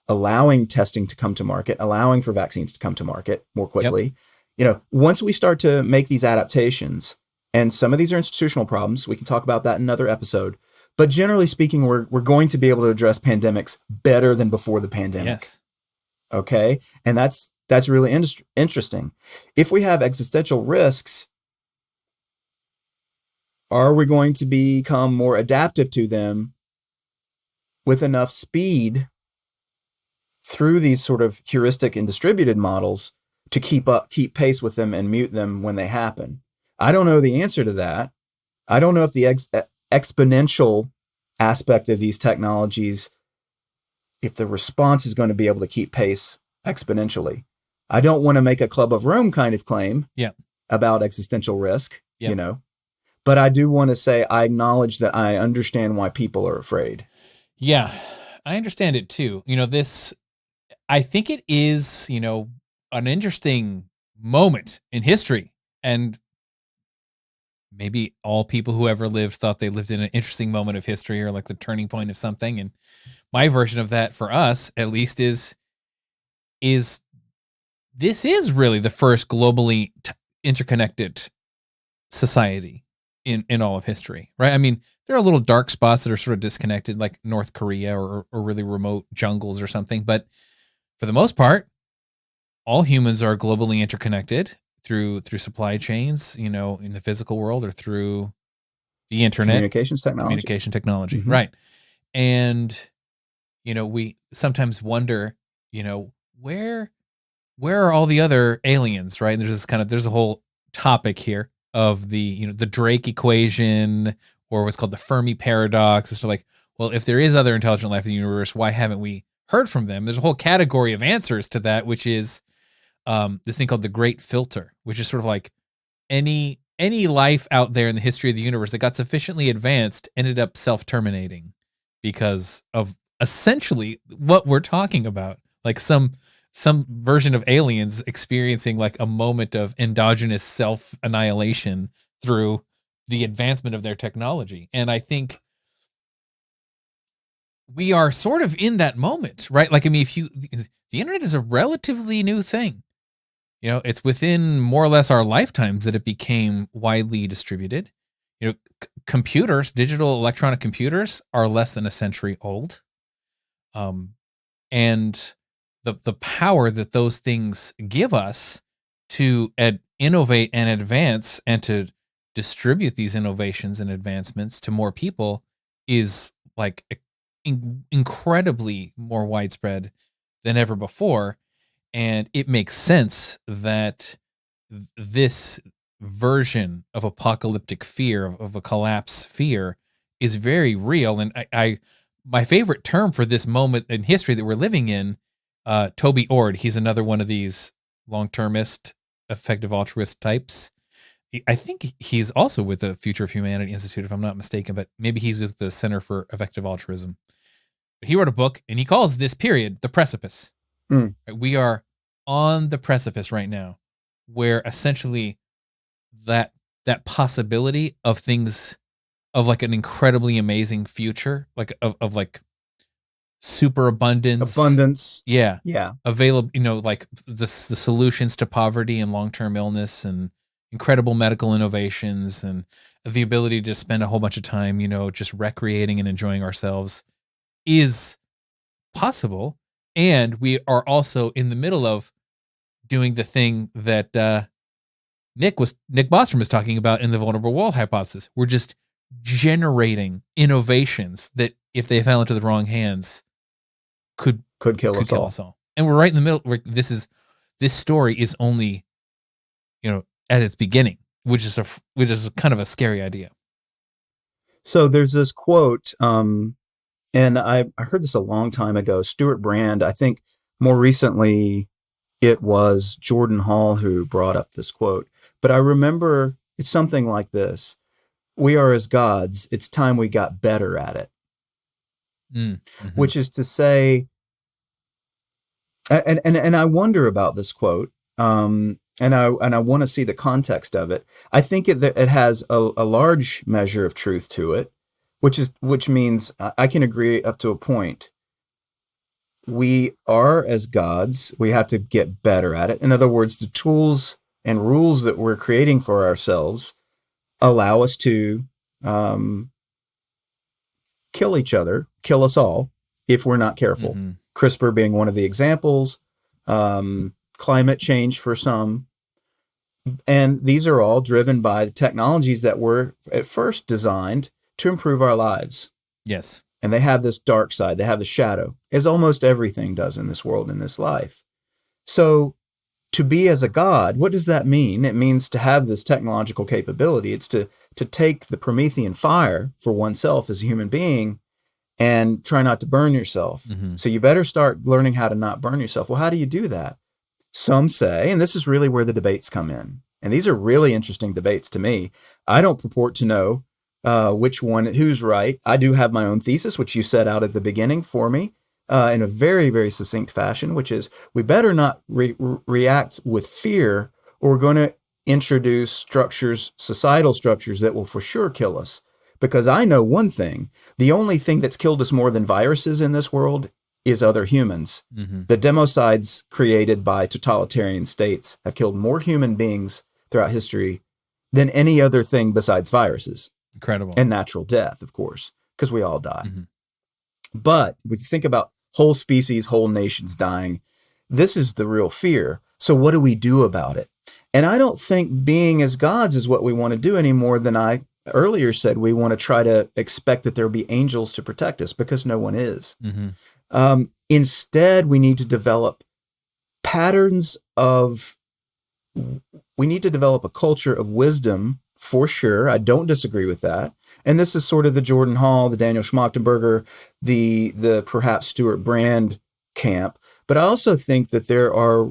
allowing testing to come to market, allowing for vaccines to come to market more quickly. Yep. Once we start to make these adaptations, and some of these are institutional problems, we can talk about that in another episode, But generally speaking, we're going to be able to address pandemics better than before the pandemic. Yes. Okay, and that's really interesting. If we have existential risks, are we going to become more adaptive to them with enough speed through these sort of heuristic and distributed models to keep pace with them and mute them when they happen? I don't know the answer to that. I don't know if the exponential aspect of these technologies, if the response is going to be able to keep pace exponentially. I don't want to make a Club of Rome kind of claim about existential risk, but I do want to say I acknowledge that I understand why people are afraid. Yeah, I understand it too. I think it is, an interesting moment in history, and maybe all people who ever lived thought they lived in an interesting moment of history or like the turning point of something. And my version of that for us, at least, is this is really the first globally interconnected society in all of history, right? I mean, there are little dark spots that are sort of disconnected, like North Korea or really remote jungles or something. But for the most part, all humans are globally interconnected through supply chains, in the physical world or through the internet, communication technology, mm-hmm. Right? And we sometimes wonder, where are all the other aliens, right? And there's a whole topic here of the the Drake equation, or what's called the Fermi paradox. It's like, well, if there is other intelligent life in the universe, why haven't we heard from them? There's a whole category of answers to that, which is this thing called the Great Filter, which is sort of like any life out there in the history of the universe that got sufficiently advanced ended up self-terminating because of essentially what we're talking about, like some version of aliens experiencing like a moment of endogenous self-annihilation through the advancement of their technology. And I think we are sort of in that moment, right? Like, I mean, the internet is a relatively new thing. It's within more or less our lifetimes that it became widely distributed. Computers, digital electronic computers, are less than a century old. And the power that those things give us to innovate and advance and to distribute these innovations and advancements to more people is like incredibly more widespread than ever before. And it makes sense that this version of apocalyptic fear, of a collapse fear, is very real. And my favorite term for this moment in history that we're living in, Toby Ord, he's another one of these long-termist, effective altruist types. I think he's also with the Future of Humanity Institute, if I'm not mistaken, but maybe he's with the Center for Effective Altruism. But he wrote a book, and he calls this period the precipice. We are on the precipice right now, where essentially that possibility of things, of like an incredibly amazing future, like of like super abundance, yeah, available, like the solutions to poverty and long-term illness and incredible medical innovations and the ability to spend a whole bunch of time, just recreating and enjoying ourselves is possible. And we are also in the middle of doing the thing that Nick Bostrom was talking about in the vulnerable world hypothesis. We're just generating innovations that, if they fell into the wrong hands, could kill us all. And we're right in the middle. This story is only, at its beginning, which is kind of a scary idea. So there's this quote, and I heard this a long time ago. Stuart Brand, I think more recently it was Jordan Hall who brought up this quote. But I remember it's something like this: "We are as gods. It's time we got better at it." Mm-hmm. Which is to say, and I wonder about this quote, and I want to see the context of it. I think it has a large measure of truth to it, which means I can agree up to a point. We are as gods. We have to get better at it. In other words, the tools and rules that we're creating for ourselves allow us to kill each other, kill us all, if we're not careful. Mm-hmm. CRISPR being one of the examples, climate change for some. And these are all driven by the technologies that were at first designed to improve our lives. Yes. And they have this dark side, they have the shadow, as almost everything does in this world, in this life. So to be as a god, what does that mean? It means to have this technological capability. It's to take the Promethean fire for oneself as a human being and try not to burn yourself. Mm-hmm. So you better start learning how to not burn yourself. Well, how do you do that? Some say, and this is really where the debates come in, and these are really interesting debates to me. I don't purport to know who's right. I do have my own thesis, which you set out at the beginning for me in a very, very succinct fashion, which is we better not react with fear, or we're going to introduce structures, societal structures that will for sure kill us. Because I know one thing, the only thing that's killed us more than viruses in this world is other humans. Mm-hmm. The democides created by totalitarian states have killed more human beings throughout history than any other thing besides viruses. Incredible. And natural death, of course, because we all die. Mm-hmm. But when you think about whole species, whole nations dying, this is the real fear. So what do we do about it? And I don't think being as gods is what we want to do any more than I earlier said. We want to try to expect that there be angels to protect us, because no one is. Mm-hmm. Instead, we need to develop we need to develop a culture of wisdom, for sure. I don't disagree with that. And this is sort of the Jordan Hall, the Daniel Schmachtenberger, the perhaps Stuart Brand camp. But I also think that there are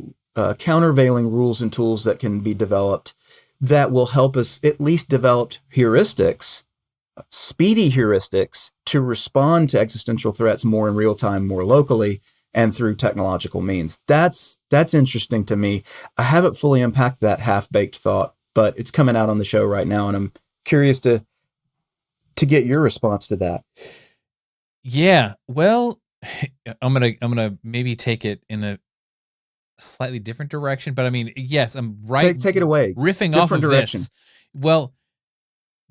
countervailing rules and tools that can be developed that will help us at least develop heuristics, speedy heuristics, to respond to existential threats more in real time, more locally, and through technological means. That's interesting to me. I haven't fully unpacked that half-baked thought, but it's coming out on the show right now, and I'm curious to get your response to that. Yeah, well, I'm gonna maybe take it in a slightly different direction, but I mean, yes, I'm right. Take it away. Riffing Different off of direction. this. Well,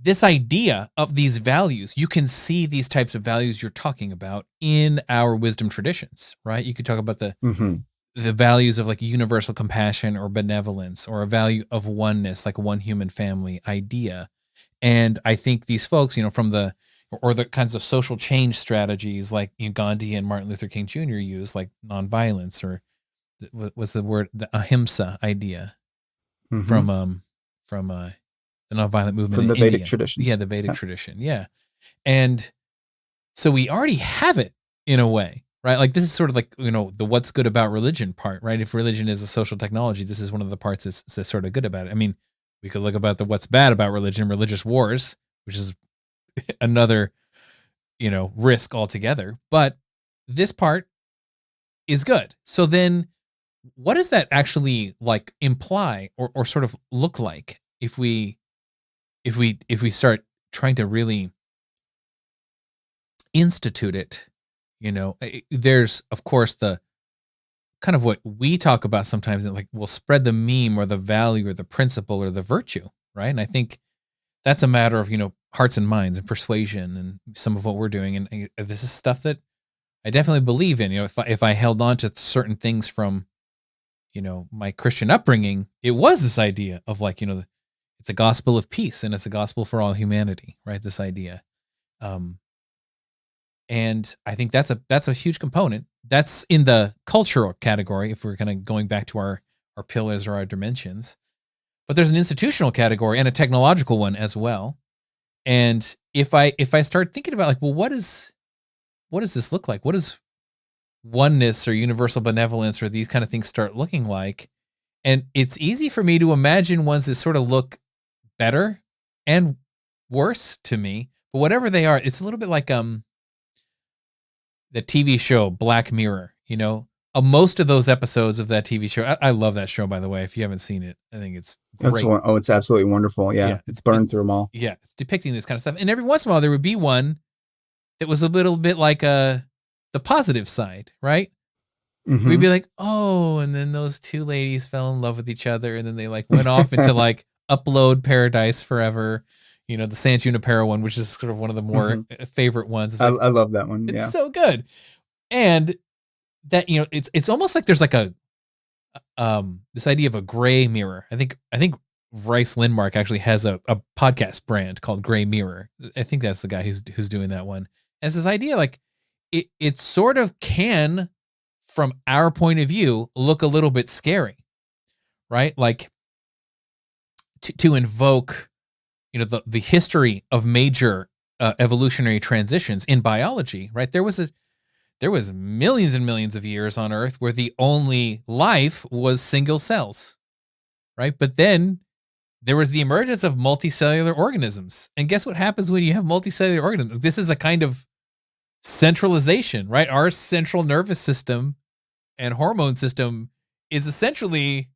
this idea of these values, you can see these types of values you're talking about in our wisdom traditions, right? You could talk about the values of like universal compassion or benevolence, or a value of oneness, like one human family idea. And I think these folks, from the kinds of social change strategies like Gandhi and Martin Luther King Jr. use, like nonviolence, or what's the word, the ahimsa idea from the nonviolent movement from the in Vedic India. traditions. Yeah, the Vedic tradition. Yeah. And so we already have it in a way, right? Like this is sort of like, the what's good about religion part, right? If religion is a social technology, this is one of the parts that's sort of good about it. I mean, we could look about the what's bad about religion, religious wars, which is another, risk altogether. But this part is good. So then what does that actually like imply or sort of look like if we start trying to really institute it? There's of course the kind of what we talk about sometimes, that like we'll spread the meme or the value or the principle or the virtue, right? And I think that's a matter of hearts and minds and persuasion and some of what we're doing. And this is stuff that I definitely believe in. If I held on to certain things from my Christian upbringing, it was this idea of like it's a gospel of peace, and it's a gospel for all humanity, right? This idea. And I think that's a huge component. That's in the cultural category, if we're kind of going back to our pillars or our dimensions. But there's an institutional category and a technological one as well. And if I start thinking about like, well, what does this look like? What does oneness or universal benevolence or these kind of things start looking like? And it's easy for me to imagine ones that sort of look better and worse to me. But whatever they are, it's a little bit like the TV show Black Mirror. Most of those episodes of that TV show, I love that show, by the way. If you haven't seen it, I think it's great. It's absolutely wonderful. Yeah, it's burned through them all. Yeah, it's depicting this kind of stuff. And every once in a while, there would be one that was a little bit like the positive side, right? Mm-hmm. We'd be like, oh, and then those two ladies fell in love with each other, and then they like went off into like upload paradise forever, the San Junipero one, which is sort of one of the more favorite ones. It's I love that one. It's yeah. so good. And that, it's almost like there's like this idea of a gray mirror. I think Rice Lindmark actually has a podcast brand called Gray Mirror. I think that's the guy who's doing that one. And it's this idea like it sort of can, from our point of view, look a little bit scary, right? Like to invoke, the history of major evolutionary transitions in biology, right? There was millions and millions of years on Earth where the only life was single cells, right? But then there was the emergence of multicellular organisms. And guess what happens when you have multicellular organisms? This is a kind of centralization, right? Our central nervous system and hormone system is essentially,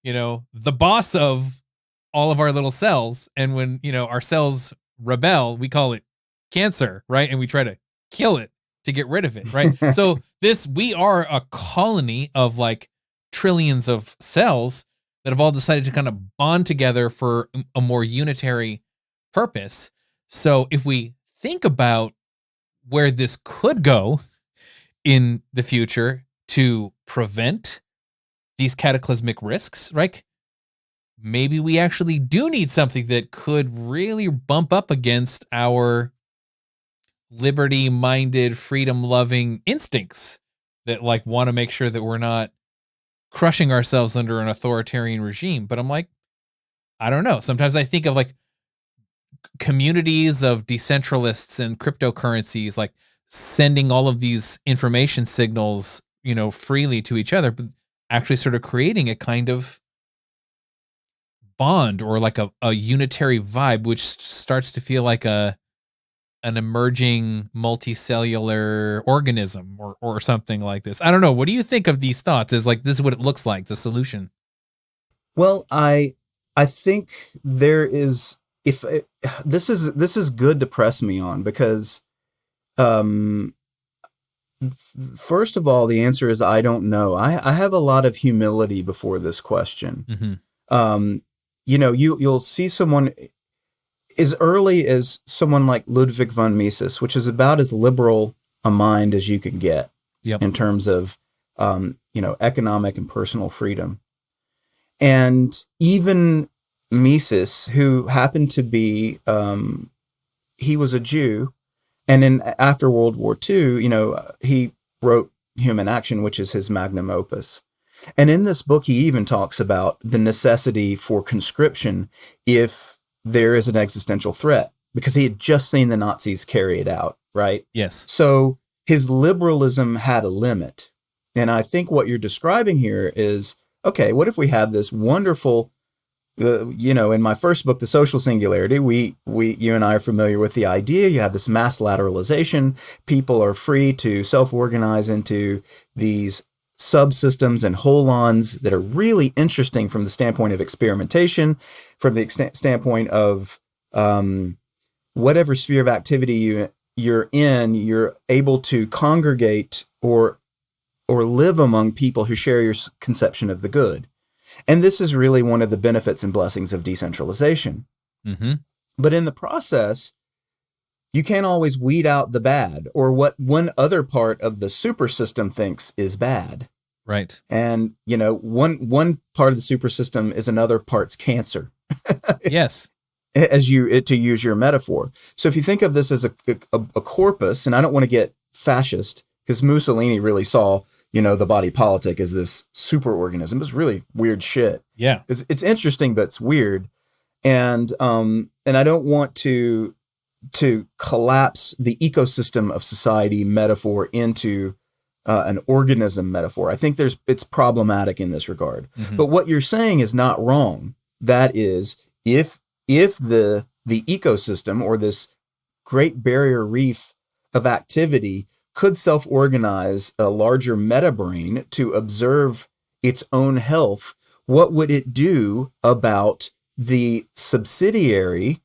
the boss of all of our little cells. And when, our cells rebel, we call it cancer, right? And we try to kill it to get rid of it, right? So we are a colony of like trillions of cells that have all decided to kind of bond together for a more unitary purpose. So if we think about where this could go in the future to prevent these cataclysmic risks, right? Maybe we actually do need something that could really bump up against our liberty-minded, freedom-loving instincts that like want to make sure that we're not crushing ourselves under an authoritarian regime. But I'm like, I don't know. Sometimes I think of like communities of decentralists and cryptocurrencies, like sending all of these information signals, freely to each other, but actually sort of creating a kind of bond or like a unitary vibe, which starts to feel like an emerging multicellular organism or something like this. I don't know. What do you think of these thoughts? Is like, this is what it looks like, the solution? Well, I think there is, this is good to press me on because, first of all, the answer is I don't know. I have a lot of humility before this question. Mm-hmm. You'll see someone as early as someone like Ludwig von Mises, which is about as liberal a mind as you can get in terms of, economic and personal freedom. And even Mises, who happened to be, he was a Jew, and after World War II, he wrote Human Action, which is his magnum opus. And in this book, he even talks about the necessity for conscription if there is an existential threat, because he had just seen the Nazis carry it out, right? Yes. So his liberalism had a limit. And I think what you're describing here is, okay, what if we have this wonderful, in my first book, The Social Singularity, you and I are familiar with the idea. You have this mass lateralization. People are free to self-organize into these subsystems and holons that are really interesting from the standpoint of experimentation, from the standpoint of whatever sphere of activity you're in, you're able to congregate or live among people who share your conception of the good. And this is really one of the benefits and blessings of decentralization. Mm-hmm. But in the process, you can't always weed out the bad or what one other part of the super system thinks is bad. Right. And, one part of the super system is another part's cancer. Yes. To use your metaphor. So if you think of this as a corpus, and I don't want to get fascist, because Mussolini really saw, the body politic as this super organism. It's really weird shit. Yeah. It's interesting, but it's weird. And I don't want to collapse the ecosystem of society metaphor into an organism metaphor. I think it's problematic in this regard. Mm-hmm. But what you're saying is not wrong. That is, if the ecosystem or this great barrier reef of activity could self-organize a larger meta-brain to observe its own health, what would it do about the subsidiary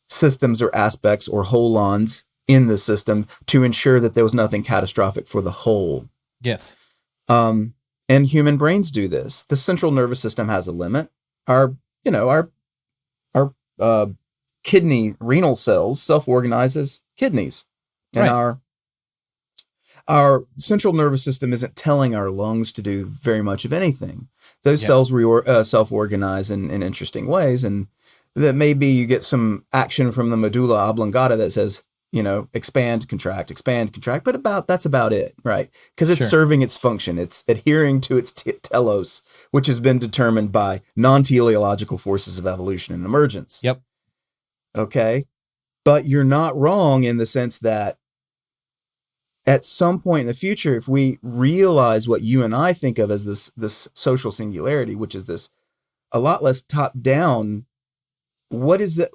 systems or aspects or holons in the system to ensure that there was nothing catastrophic for the whole? Yes. And human brains do this. The central nervous system has a limit. Our renal cells self-organize as kidneys. And Right. our central nervous system isn't telling our lungs to do very much of anything. Those Yeah. cells self-organize in interesting ways, and that maybe you get some action from the medulla oblongata that says, expand, contract, but that's about it, right? Because it's Sure. serving its function. It's adhering to its telos, which has been determined by non-teleological forces of evolution and emergence. Yep. Okay? But you're not wrong in the sense that at some point in the future, if we realize what you and I think of as this social singularity, which is this a lot less top down, what is a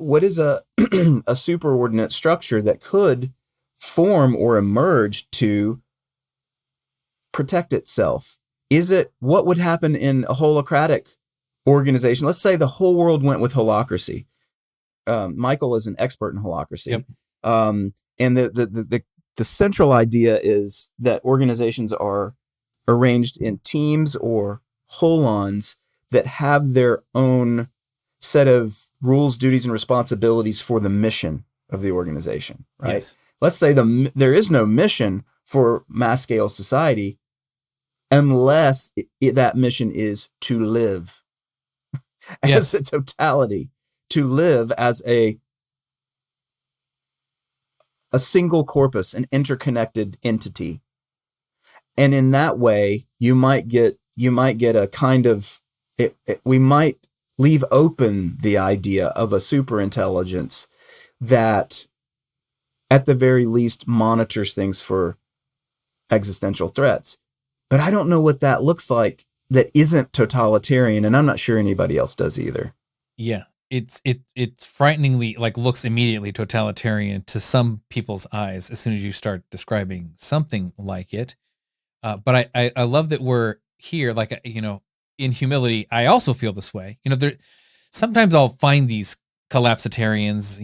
a superordinate structure that could form or emerge to protect itself? Is it what would happen in a holocratic organization? Let's say the whole world went with holacracy. Michael is an expert in holacracy. Yep. And the central idea is that organizations are arranged in teams or holons that have their own set of rules, duties, and responsibilities for the mission of the organization, right? Yes. Let's say there is no mission for mass scale society unless that mission is to live as a totality, to live as a single corpus, an interconnected entity. And in that way, you might get a kind of, we might leave open the idea of a superintelligence that at the very least monitors things for existential threats. But I don't know what that looks like that isn't totalitarian, and I'm not sure anybody else does either. Yeah. It's frighteningly looks immediately totalitarian to some people's eyes as soon as you start describing something like it. But I love that we're here, in humility. I also feel this way. Sometimes I'll find these collapsitarians,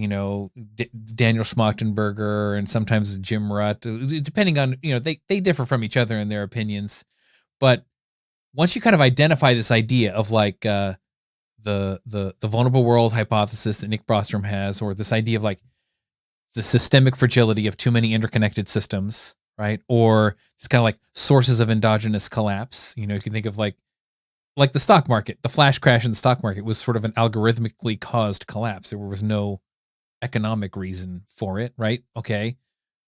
Daniel Schmachtenberger and sometimes Jim Rutt, depending on, they differ from each other in their opinions. But once you kind of identify this idea of the vulnerable world hypothesis that Nick Bostrom has, or this idea of the systemic fragility of too many interconnected systems, right? Or it's kind of sources of endogenous collapse. You can think of like the stock market. The flash crash in the stock market was sort of an algorithmically caused collapse. There was no economic reason for it, right? Okay,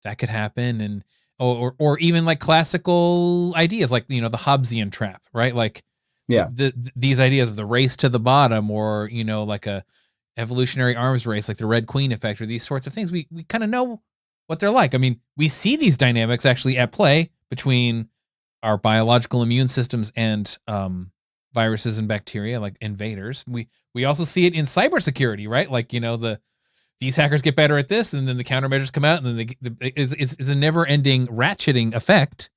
that could happen. And or even classical ideas the Hobbesian trap, right? Yeah. These ideas of the race to the bottom, or a evolutionary arms race, like the Red Queen effect, or these sorts of things. We kind of know what they're like. I mean, we see these dynamics actually at play between our biological immune systems and viruses and bacteria, like invaders. We also see it in cybersecurity, right? These hackers get better at this, and then the countermeasures come out, and then it's a never-ending ratcheting effect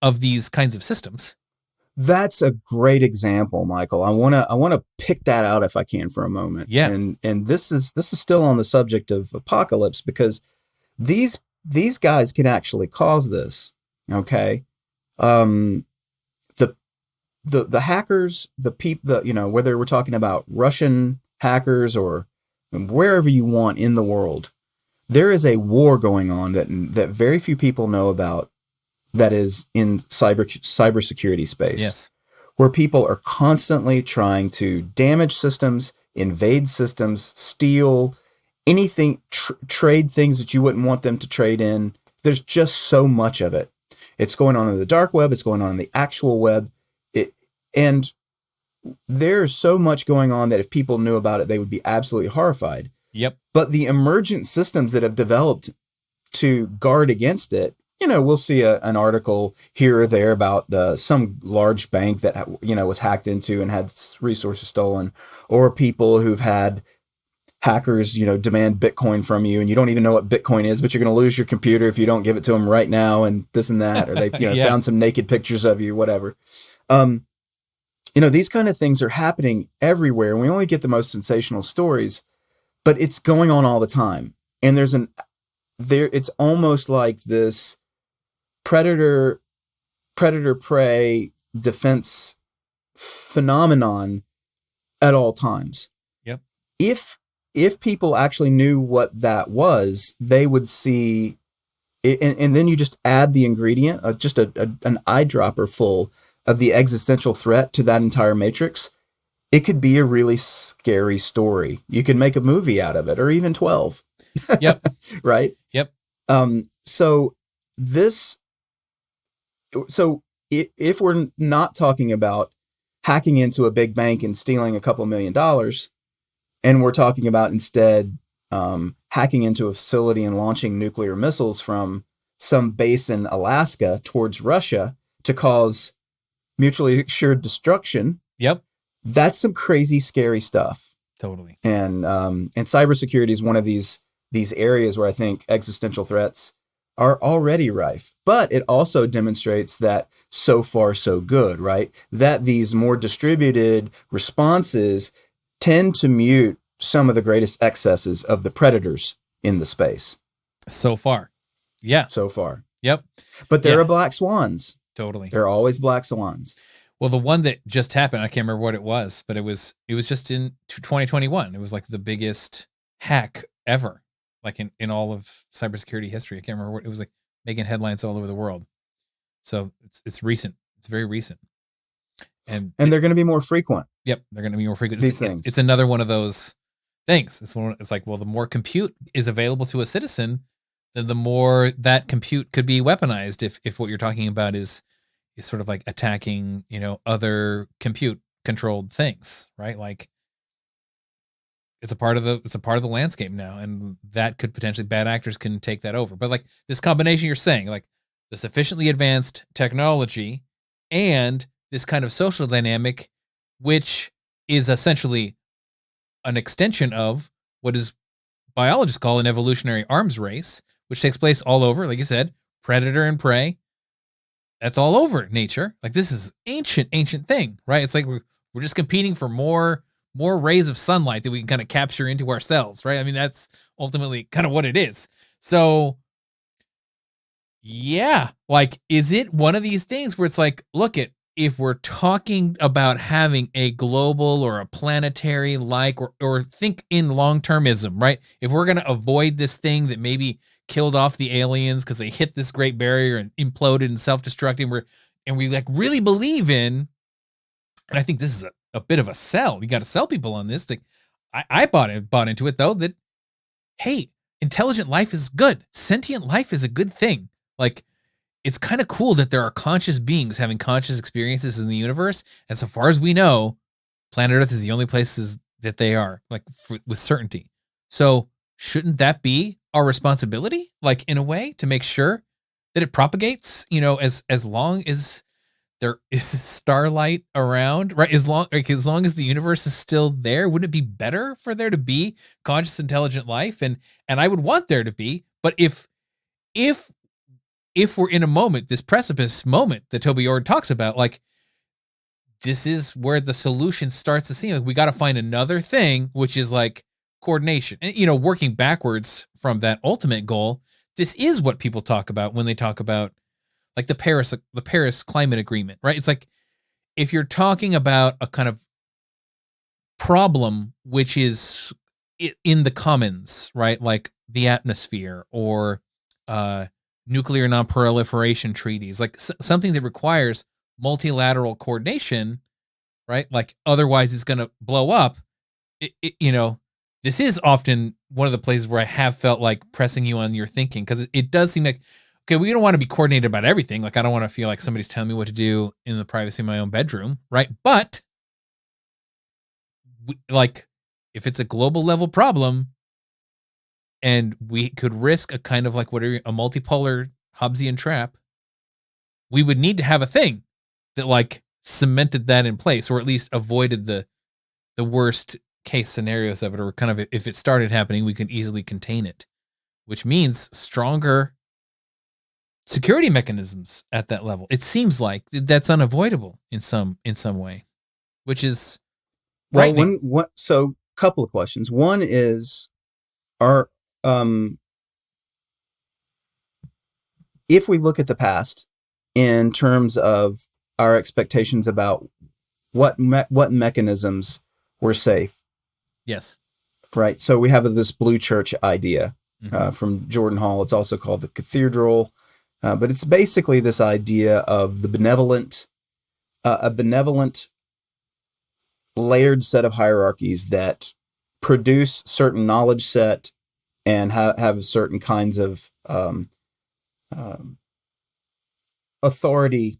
of these kinds of systems. That's a great example, Michael. I want to pick that out if I can for a moment. Yeah. And this is still on the subject of apocalypse, because these guys can actually cause this. Okay. The hackers, the people, whether we're talking about Russian hackers or wherever you want in the world, there is a war going on that very few people know about, that is in cybersecurity space. Yes. Where people are constantly trying to damage systems, invade systems, steal anything, trade things that you wouldn't want them to trade in. There's just so much of it. It's going on in the dark web. It's going on in the actual web. And there's so much going on that if people knew about it, they would be absolutely horrified. Yep. But the emergent systems that have developed to guard against it, we'll see an article here or there about some large bank that, was hacked into and had resources stolen, or people who've had hackers, demand Bitcoin from you, and you don't even know what Bitcoin is, but you're going to lose your computer if you don't give it to them right now, and this and that, or they Yeah. found some naked pictures of you, whatever. These kind of things are happening everywhere, and we only get the most sensational stories, but it's going on all the time. And it's almost like this predator prey defense phenomenon at all times. Yep. If if people actually knew what that was, they would see it, and then you just add the ingredient, just an eyedropper full of the existential threat to that entire matrix. It could be a really scary story. You could make a movie out of it, or even 12. Yep. Right? Yep. So this, so if we're not talking about hacking into a big bank and stealing a couple $1,000,000, and we're talking about instead hacking into a facility and launching nuclear missiles from some base in Alaska towards Russia to cause mutually assured destruction. Yep. That's some crazy, scary stuff. Totally. And cybersecurity is one of these areas where I think existential threats are already rife. But it also demonstrates that so far so good, right? That these more distributed responses tend to mute some of the greatest excesses of the predators in the space. So far. Yeah. So far. Yep. But there are black swans. Totally. There are always black swans. Well, the one that just happened, I can't remember what it was, but it was just in 2021. It was like the biggest hack ever, like in all of cybersecurity history. I can't remember what it was, like making headlines all over the world. So it's recent. It's very recent. And they're going to be more frequent. Yep, they're going to be more frequent. These things. It's another one of those things. It's like, well, the more compute is available to a citizen, then the more that compute could be weaponized. If what you're talking about is sort of like attacking, other compute controlled things, right? Like it's a part of the landscape now, and that could potentially, bad actors can take that over. But like this combination you're saying, like the sufficiently advanced technology and this kind of social dynamic, which is essentially an extension of what is biologists call an evolutionary arms race, which takes place all over, like you said, predator and prey. That's all over nature. Like this is ancient thing, right? It's like we're just competing for more rays of sunlight that we can kind of capture into our cells, right? I mean, that's ultimately kind of what it is. So yeah, like, is it one of these things where it's like, look, if we're talking about having a global or a planetary or think in long-termism, right? If we're going to avoid this thing that maybe killed off the aliens because they hit this great barrier and imploded and self-destructing, and we like really believe in, and I think this is a bit of a sell. You got to sell people on this. Like, I bought into it though, that, hey, intelligent life is good. Sentient life is a good thing. Like, it's kind of cool that there are conscious beings having conscious experiences in the universe. And so far as we know, planet Earth is the only places that they are, like, with certainty. So shouldn't that be our responsibility, like, in a way, to make sure that it propagates, as long as there is starlight around, right? As long as the universe is still there, wouldn't it be better for there to be conscious, intelligent life? And I would want there to be, but if we're in a moment, this precipice moment that Toby Ord talks about, like, this is where the solution starts to seem like we got to find another thing, which is like coordination. And, working backwards from that ultimate goal, this is what people talk about when they talk about like the Paris Climate Agreement, right? It's like, if you're talking about a kind of problem, which is in the commons, right? Like the atmosphere or, nuclear non-proliferation treaties, like something that requires multilateral coordination, right? Like otherwise it's going to blow up. This is often one of the places where I have felt like pressing you on your thinking, because it does seem like, okay, we don't want to be coordinated about everything. Like, I don't want to feel like somebody's telling me what to do in the privacy of my own bedroom, right? But if it's a global level problem, and we could risk a kind of like a multipolar Hobbesian trap, we would need to have a thing that like cemented that in place, or at least avoided the worst case scenarios of it, or kind of, if it started happening, we could easily contain it, which means stronger security mechanisms at that level. It seems like that's unavoidable in some way, which is frightening. So couple of questions. One is, if we look at the past in terms of our expectations about what mechanisms were safe, yes, right? So we have this blue church idea Mm-hmm. from Jordan Hall. It's also called the cathedral, but it's basically this idea of the benevolent, a benevolent layered set of hierarchies that produce certain knowledge set and have certain kinds of authority.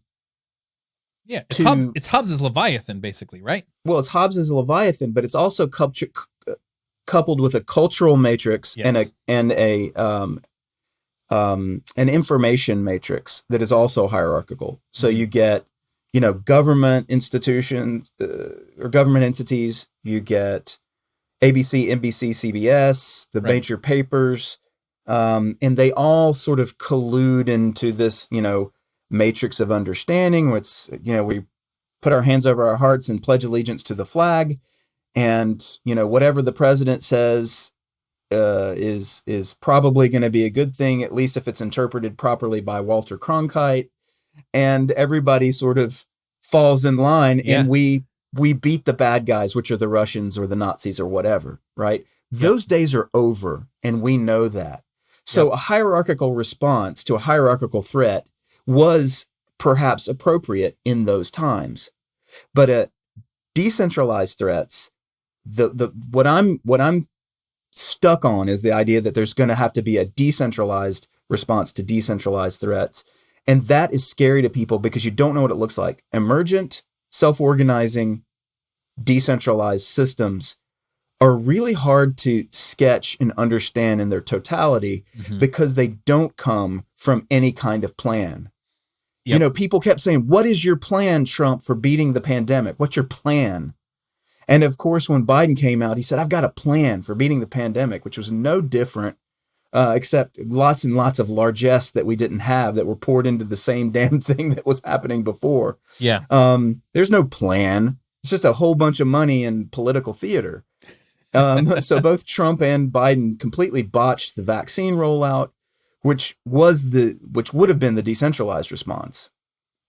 Yeah, it's Hobbes's Leviathan, basically, right? Well, it's Hobbes's Leviathan, but it's also coupled with a cultural matrix Yes. and an information matrix that is also hierarchical. So you get, government institutions or government entities. You get ABC, NBC, CBS, the major papers, and they all sort of collude into this, matrix of understanding. It's, we put our hands over our hearts and pledge allegiance to the flag, and whatever the president says is probably going to be a good thing, at least if it's interpreted properly by Walter Cronkite, and everybody sort of falls in line, and we beat the bad guys, which are the Russians or the Nazis or whatever, right? Those days are over, and we know that. So a hierarchical response to a hierarchical threat was perhaps appropriate in those times, but decentralized threats, what I'm stuck on is the idea that there's going to have to be a decentralized response to decentralized threats. And that is scary to people because you don't know what it looks like. Emergent, self-organizing, decentralized systems are really hard to sketch and understand in their totality because they don't come from any kind of plan. People kept saying, what is your plan, Trump, for beating the pandemic? What's your plan? And of course, when Biden came out, he said, I've got a plan for beating the pandemic, which was no different, except lots and lots of largesse that we didn't have that were poured into the same damn thing that was happening before. Yeah. There's no plan. It's just a whole bunch of money and political theater. So both Trump and Biden completely botched the vaccine rollout, which would have been the decentralized response,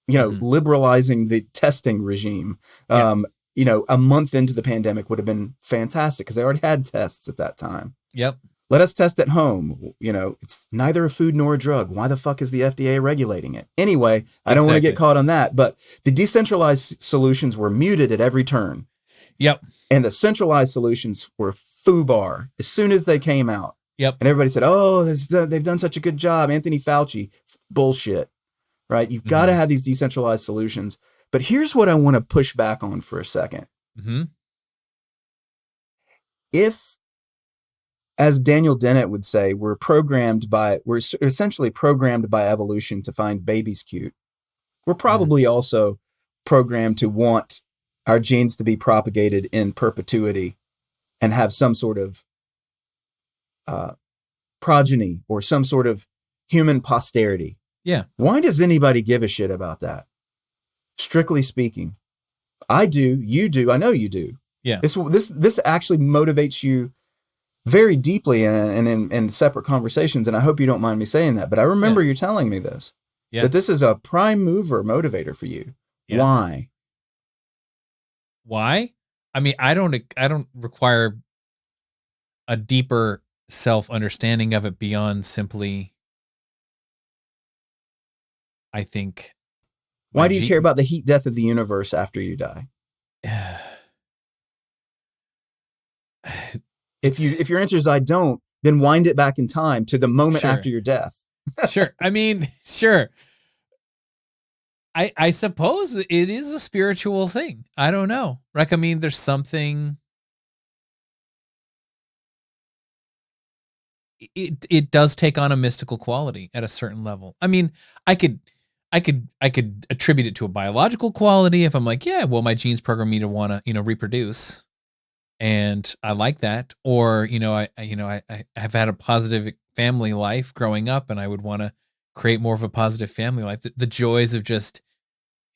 liberalizing the testing regime. A month into the pandemic would have been fantastic because they already had tests at that time. Yep. Let us test at home. It's neither a food nor a drug. Why the fuck is the FDA regulating it? Anyway, I don't want to get caught on that, but the decentralized solutions were muted at every turn. Yep. And the centralized solutions were FUBAR as soon as they came out. Yep. And everybody said, oh, they've done such a good job. Anthony Fauci, bullshit, right? You've got to have these decentralized solutions. But here's what I want to push back on for a second. If, as Daniel Dennett would say, we're essentially programmed by evolution to find babies cute, we're probably also programmed to want our genes to be propagated in perpetuity and have some sort of progeny or some sort of human posterity. Yeah. Why does anybody give a shit about that? Strictly speaking, I do, you do, I know you do. Yeah. This actually motivates you very deeply and in separate conversations. And I hope you don't mind me saying that, but I remember you telling me this, that this is a prime motivator for you. Yeah. Why? I mean, I don't require a deeper self-understanding of it beyond simply, I think. Why do you care about the heat death of the universe after you die? If your answer is I don't, then wind it back in time to the moment after your death. Sure. I mean, sure. I suppose it is a spiritual thing. I don't know. Like, I mean, there's something. It does take on a mystical quality at a certain level. I mean, I could attribute it to a biological quality if I'm like, yeah, well, my genes program me to want to, reproduce, and I like that. Or, I have had a positive family life growing up, and I would want to create more of a positive family life. The joys of just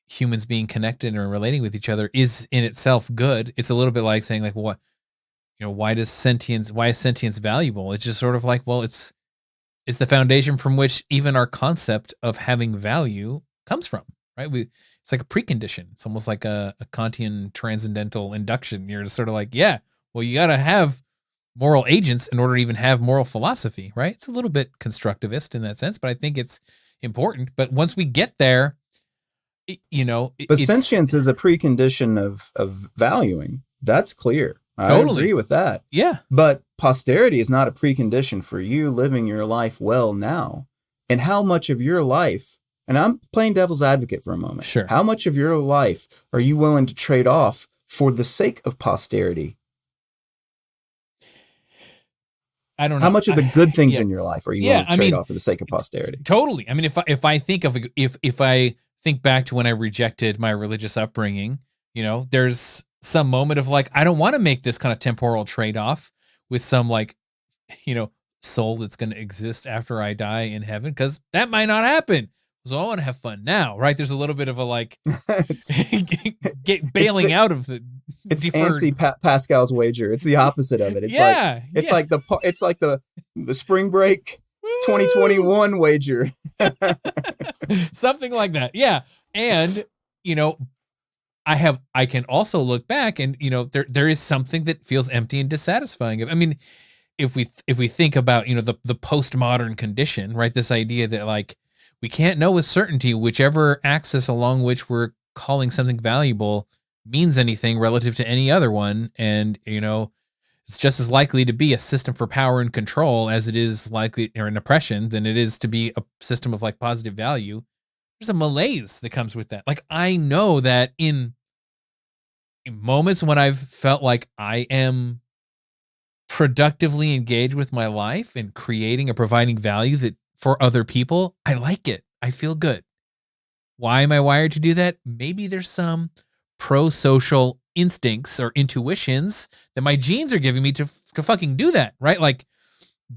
humans being connected and relating with each other is in itself good. It's a little bit like saying, like, what, why is sentience valuable? It's just sort of like, well, it's the foundation from which even our concept of having value comes from, right? It's like a precondition. It's almost like a Kantian transcendental induction. You're just sort of like, yeah, well, you got to have moral agents in order to even have moral philosophy, right? It's a little bit constructivist in that sense, but I think it's important. But once we get there, But it's sentience is a precondition of valuing. That's clear. I totally, agree with that. yeah, But posterity is not a precondition for you living your life well now. And how much of your life, and I'm playing devil's advocate for a moment. sure. How much of your life are you willing to trade off for the sake of posterity? I don't know. How much of the good things yeah, in your life are you willing to trade off for the sake of posterity? Totally. I mean, if I think of if I think back to when I rejected my religious upbringing, there's some moment of like, I don't want to make this kind of temporal trade-off with some like, soul that's going to exist after I die in heaven, because that might not happen. So I want to have fun now, right? There's a little bit of a like bailing out of the. It's anti Pascal's wager. It's the opposite of it. It's like the spring break 2021 wager. Something like that. Yeah. And I can also look back and there is something that feels empty and dissatisfying. I mean, if we think about the postmodern condition, right? This idea that like we can't know with certainty whichever axis along which we're calling something valuable means anything relative to any other one, and it's just as likely to be a system for power and control as it is likely, or an oppression, than it is to be a system of like positive value. There's a malaise that comes with that. Like, I know that in moments when I've felt like I am productively engaged with my life and creating or providing value that for other people, I like it. I feel good. Why am I wired to do that? Maybe there's some pro-social instincts or intuitions that my genes are giving me to fucking do that, right? Like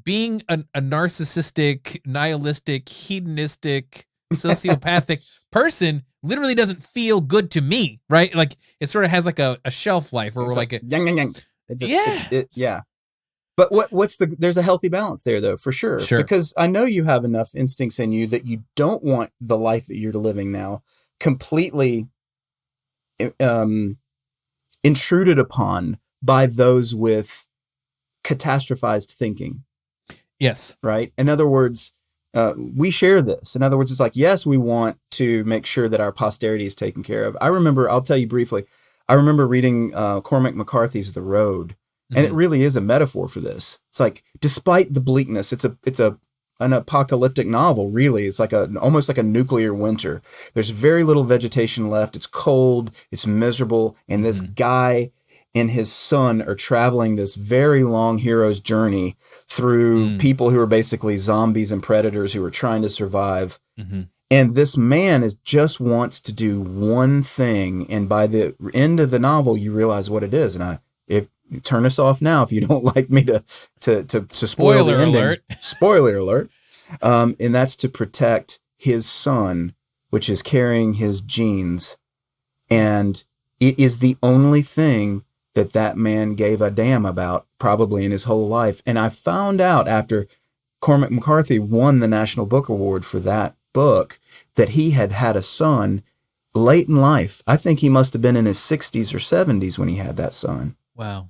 being a narcissistic, nihilistic, hedonistic, sociopathic person literally doesn't feel good to me, right? Like it sort of has like a shelf life, or like a yang. Yeah. But there's a healthy balance there though, for sure. Because I know you have enough instincts in you that you don't want the life that you're living now completely intruded upon by those with catastrophized thinking. Yes. Right. In other words, we share this. In other words, it's like, yes, we want to make sure that our posterity is taken care of. I'll tell you briefly, I remember reading Cormac McCarthy's The Road. And it really is a metaphor for this. It's like, despite the bleakness, it's an apocalyptic novel, really. It's like almost like a nuclear winter. There's very little vegetation left. It's cold. It's miserable. And this guy and his son are traveling this very long hero's journey through people who are basically zombies and predators who are trying to survive. And this man just wants to do one thing. And by the end of the novel, you realize what it is. And if turn us off now if you don't like me to spoil the ending. Alert. Spoiler alert. And that's to protect his son, which is carrying his genes. And it is the only thing that man gave a damn about probably in his whole life. And I found out after Cormac McCarthy won the National Book Award for that book that he had a son late in life. I think he must have been in his 60s or 70s when he had that son. Wow.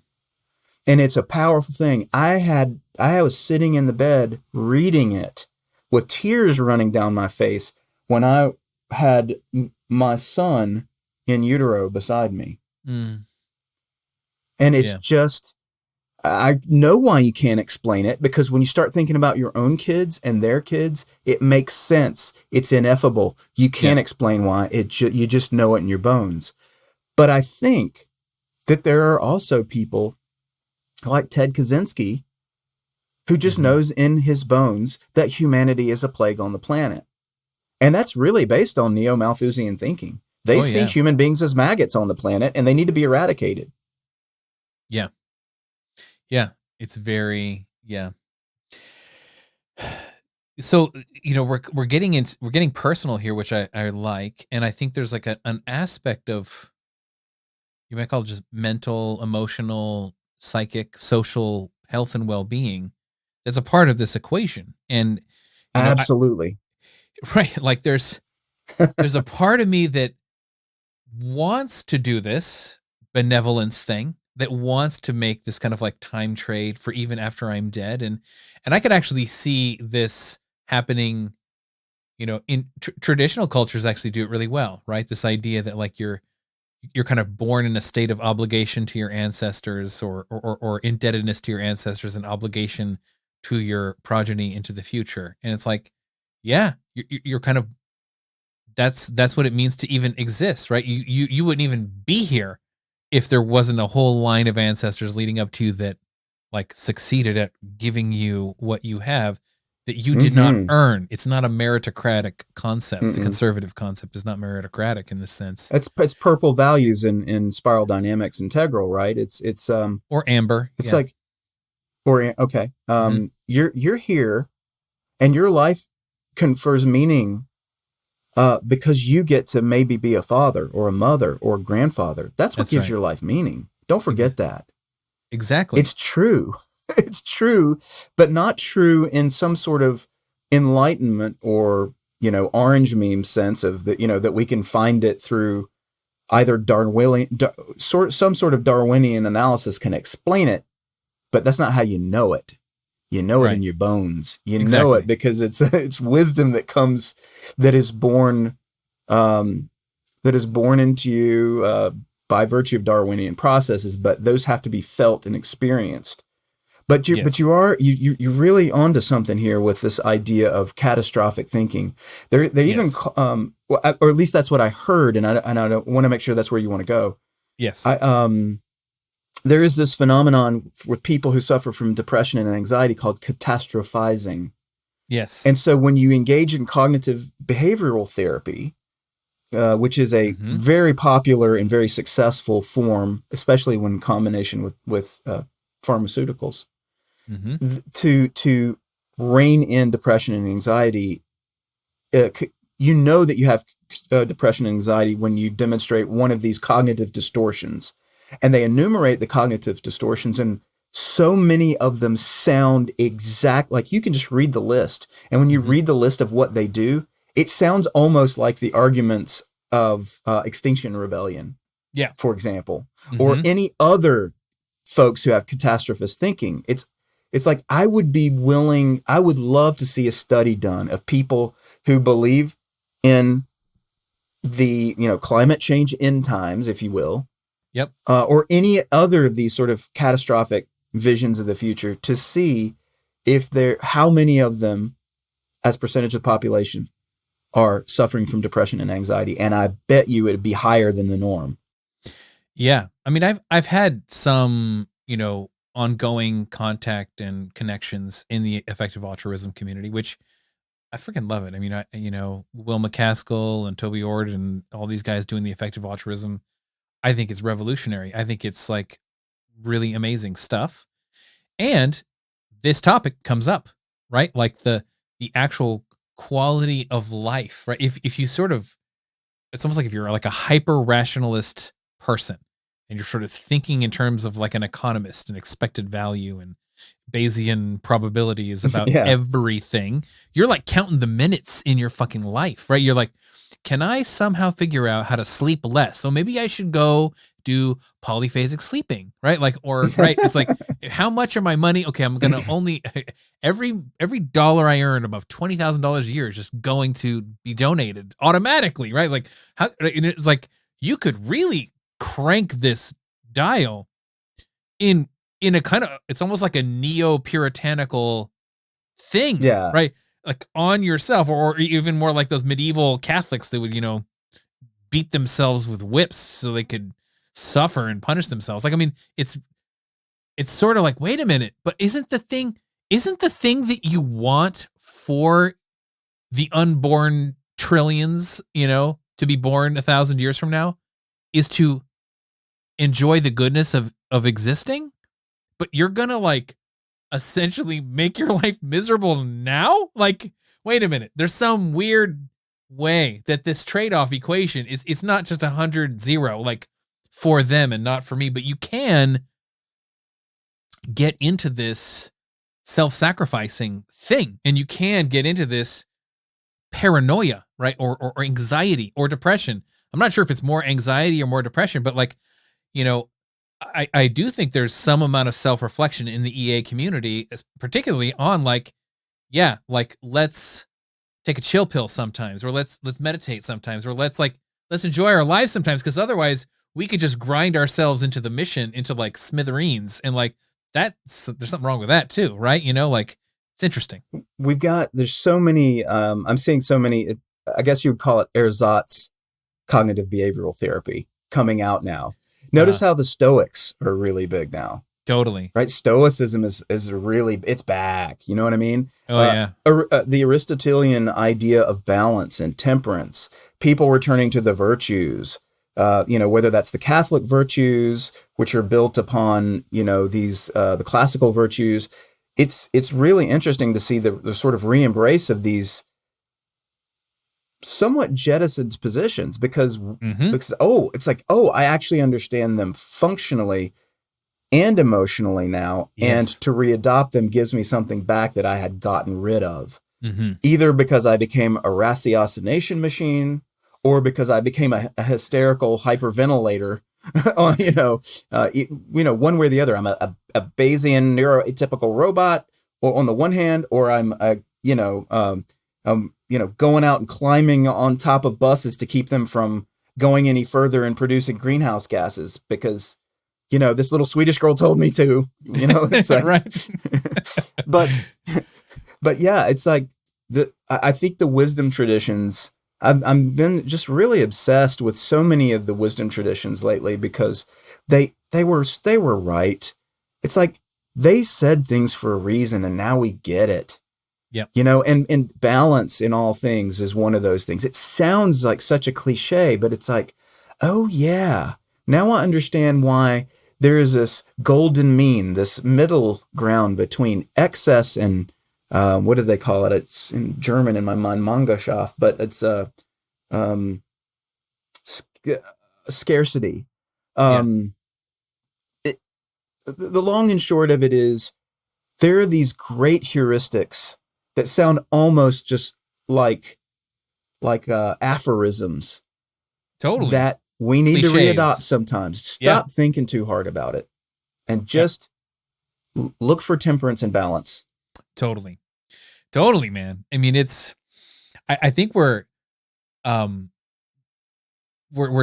And it's a powerful thing. I was sitting in the bed reading it with tears running down my face when I had my son in utero beside me. And it's just, I know why you can't explain it, because when you start thinking about your own kids and their kids, it makes sense. It's ineffable. You can't explain why. You just know it in your bones. But I think that there are also people like Ted Kaczynski, who just knows in his bones that humanity is a plague on the planet. And that's really based on neo-Malthusian thinking. They see human beings as maggots on the planet and they need to be eradicated. Yeah. Yeah. It's very, So, we're getting personal here, which I like. And I think there's like an aspect of, you might call it just mental, emotional, psychic, social health and well-being that's a part of this equation. And absolutely. Right. Like there's a part of me that wants to do this benevolence thing, that wants to make this kind of like time trade for even after I'm dead. And I could actually see this happening, in traditional cultures actually do it really well, right? This idea that like you're kind of born in a state of obligation to your ancestors or indebtedness to your ancestors and obligation to your progeny into the future. And it's like, yeah, you're kind of, that's what it means to even exist, right? You wouldn't even be here if there wasn't a whole line of ancestors leading up to that, like succeeded at giving you what you have that you did not earn. It's not a meritocratic concept. The conservative concept is not meritocratic in this sense. It's purple values in spiral dynamics integral, right? It's or amber. It's like, or okay, you're here, and your life confers meaning because you get to maybe be a father or a mother or a grandfather. That's what gives your life meaning. Don't forget that. Exactly. It's true. It's true, but not true in some sort of enlightenment or, orange meme sense of that, that we can find it through either some sort of Darwinian analysis can explain it, but that's not how you know it. You know it in your bones. You know it because it's wisdom that is born into you by virtue of Darwinian processes, but those have to be felt and experienced. But you're really onto something here with this idea of catastrophic thinking. They even or at least that's what I heard, and I want to make sure that's where you want to go. Yes. There is this phenomenon with people who suffer from depression and anxiety called catastrophizing. Yes. And so when you engage in cognitive behavioral therapy, which is a very popular and very successful form, especially when in combination with pharmaceuticals, to rein in depression and anxiety, that you have depression and anxiety when you demonstrate one of these cognitive distortions. And they enumerate the cognitive distortions, and so many of them sound exact. Like you can just read the list. And when you read the list of what they do, it sounds almost like the arguments of Extinction Rebellion, for example, or any other folks who have catastrophist thinking. It's like I would love to see a study done of people who believe in the, climate change end times, if you will. Yep. Or any other of these sort of catastrophic visions of the future, to see how many of them as percentage of population are suffering from depression and anxiety. And I bet you it'd be higher than the norm. Yeah. I mean, I've had some, ongoing contact and connections in the effective altruism community, which I freaking love it. I mean, Will McCaskill and Toby Ord and all these guys doing the effective altruism, I think it's revolutionary. I think it's like really amazing stuff. And this topic comes up, right? Like the actual quality of life, right? If you sort of, it's almost like if you're like a hyper rationalist person and you're sort of thinking in terms of like an economist and expected value and Bayesian probabilities about everything, you're like counting the minutes in your fucking life, right? You're like, can I somehow figure out how to sleep less? So maybe I should go do polyphasic sleeping, right? Like, right. It's like, how much of my money? Okay. I'm going to only every dollar I earn above $20,000 a year is just going to be donated automatically, right? Like how, and it's like, you could really crank this dial in a kind of, it's almost like a neo-puritanical thing, right? Like on yourself, or even more like those medieval Catholics that would, beat themselves with whips so they could suffer and punish themselves. Like, I mean, it's sort of like, wait a minute, but isn't the thing that you want for the unborn trillions, to be born 1,000 years from now, is to enjoy the goodness of existing? But you're gonna like essentially make your life miserable now? Like, wait a minute. There's some weird way that this trade-off equation is, it's not just 100-0, like for them and not for me, but you can get into this self-sacrificing thing, and you can get into this paranoia, right? Or anxiety or depression. I'm not sure if it's more anxiety or more depression, but like, I do think there's some amount of self-reflection in the EA community, particularly on like, yeah, like let's take a chill pill sometimes, or let's meditate sometimes, or let's enjoy our lives sometimes, because otherwise we could just grind ourselves into the mission into like smithereens, and like that's there's something wrong with that too, right? Like it's interesting. There's so many, I'm seeing so many, I guess you would call it ersatz cognitive behavioral therapy coming out now. Notice how the Stoics are really big now. Totally. Right. Stoicism is really, it's back. You know what I mean? Oh, yeah. The Aristotelian idea of balance and temperance, people returning to the virtues, whether that's the Catholic virtues, which are built upon, these, the classical virtues. It's really interesting to see the sort of re-embrace of these somewhat jettisoned positions because it's like, I actually understand them functionally and emotionally now. Yes. And to readopt them gives me something back that I had gotten rid of, either because I became a ratiocination machine or because I became a hysterical hyperventilator. One way or the other. I'm a Bayesian neuroatypical robot, or on the one hand, or I'm going out and climbing on top of buses to keep them from going any further and producing greenhouse gases because, this little Swedish girl told me to, it's like, right. but yeah, it's like I think the wisdom traditions, I've been just really obsessed with so many of the wisdom traditions lately because they were right. It's like they said things for a reason and now we get it. Yep. And balance in all things is one of those things. It sounds like such a cliche, but it's like, oh yeah, now I understand why there is this golden mean, this middle ground between excess and what do they call it? It's in German in my mind, Mangaschaft, but it's scarcity. The long and short of it is there are these great heuristics that sound almost just like aphorisms. Totally. That we need Cliches. to readopt sometimes. Stop thinking too hard about it and just look for temperance and balance. Totally, man. I mean, I think we're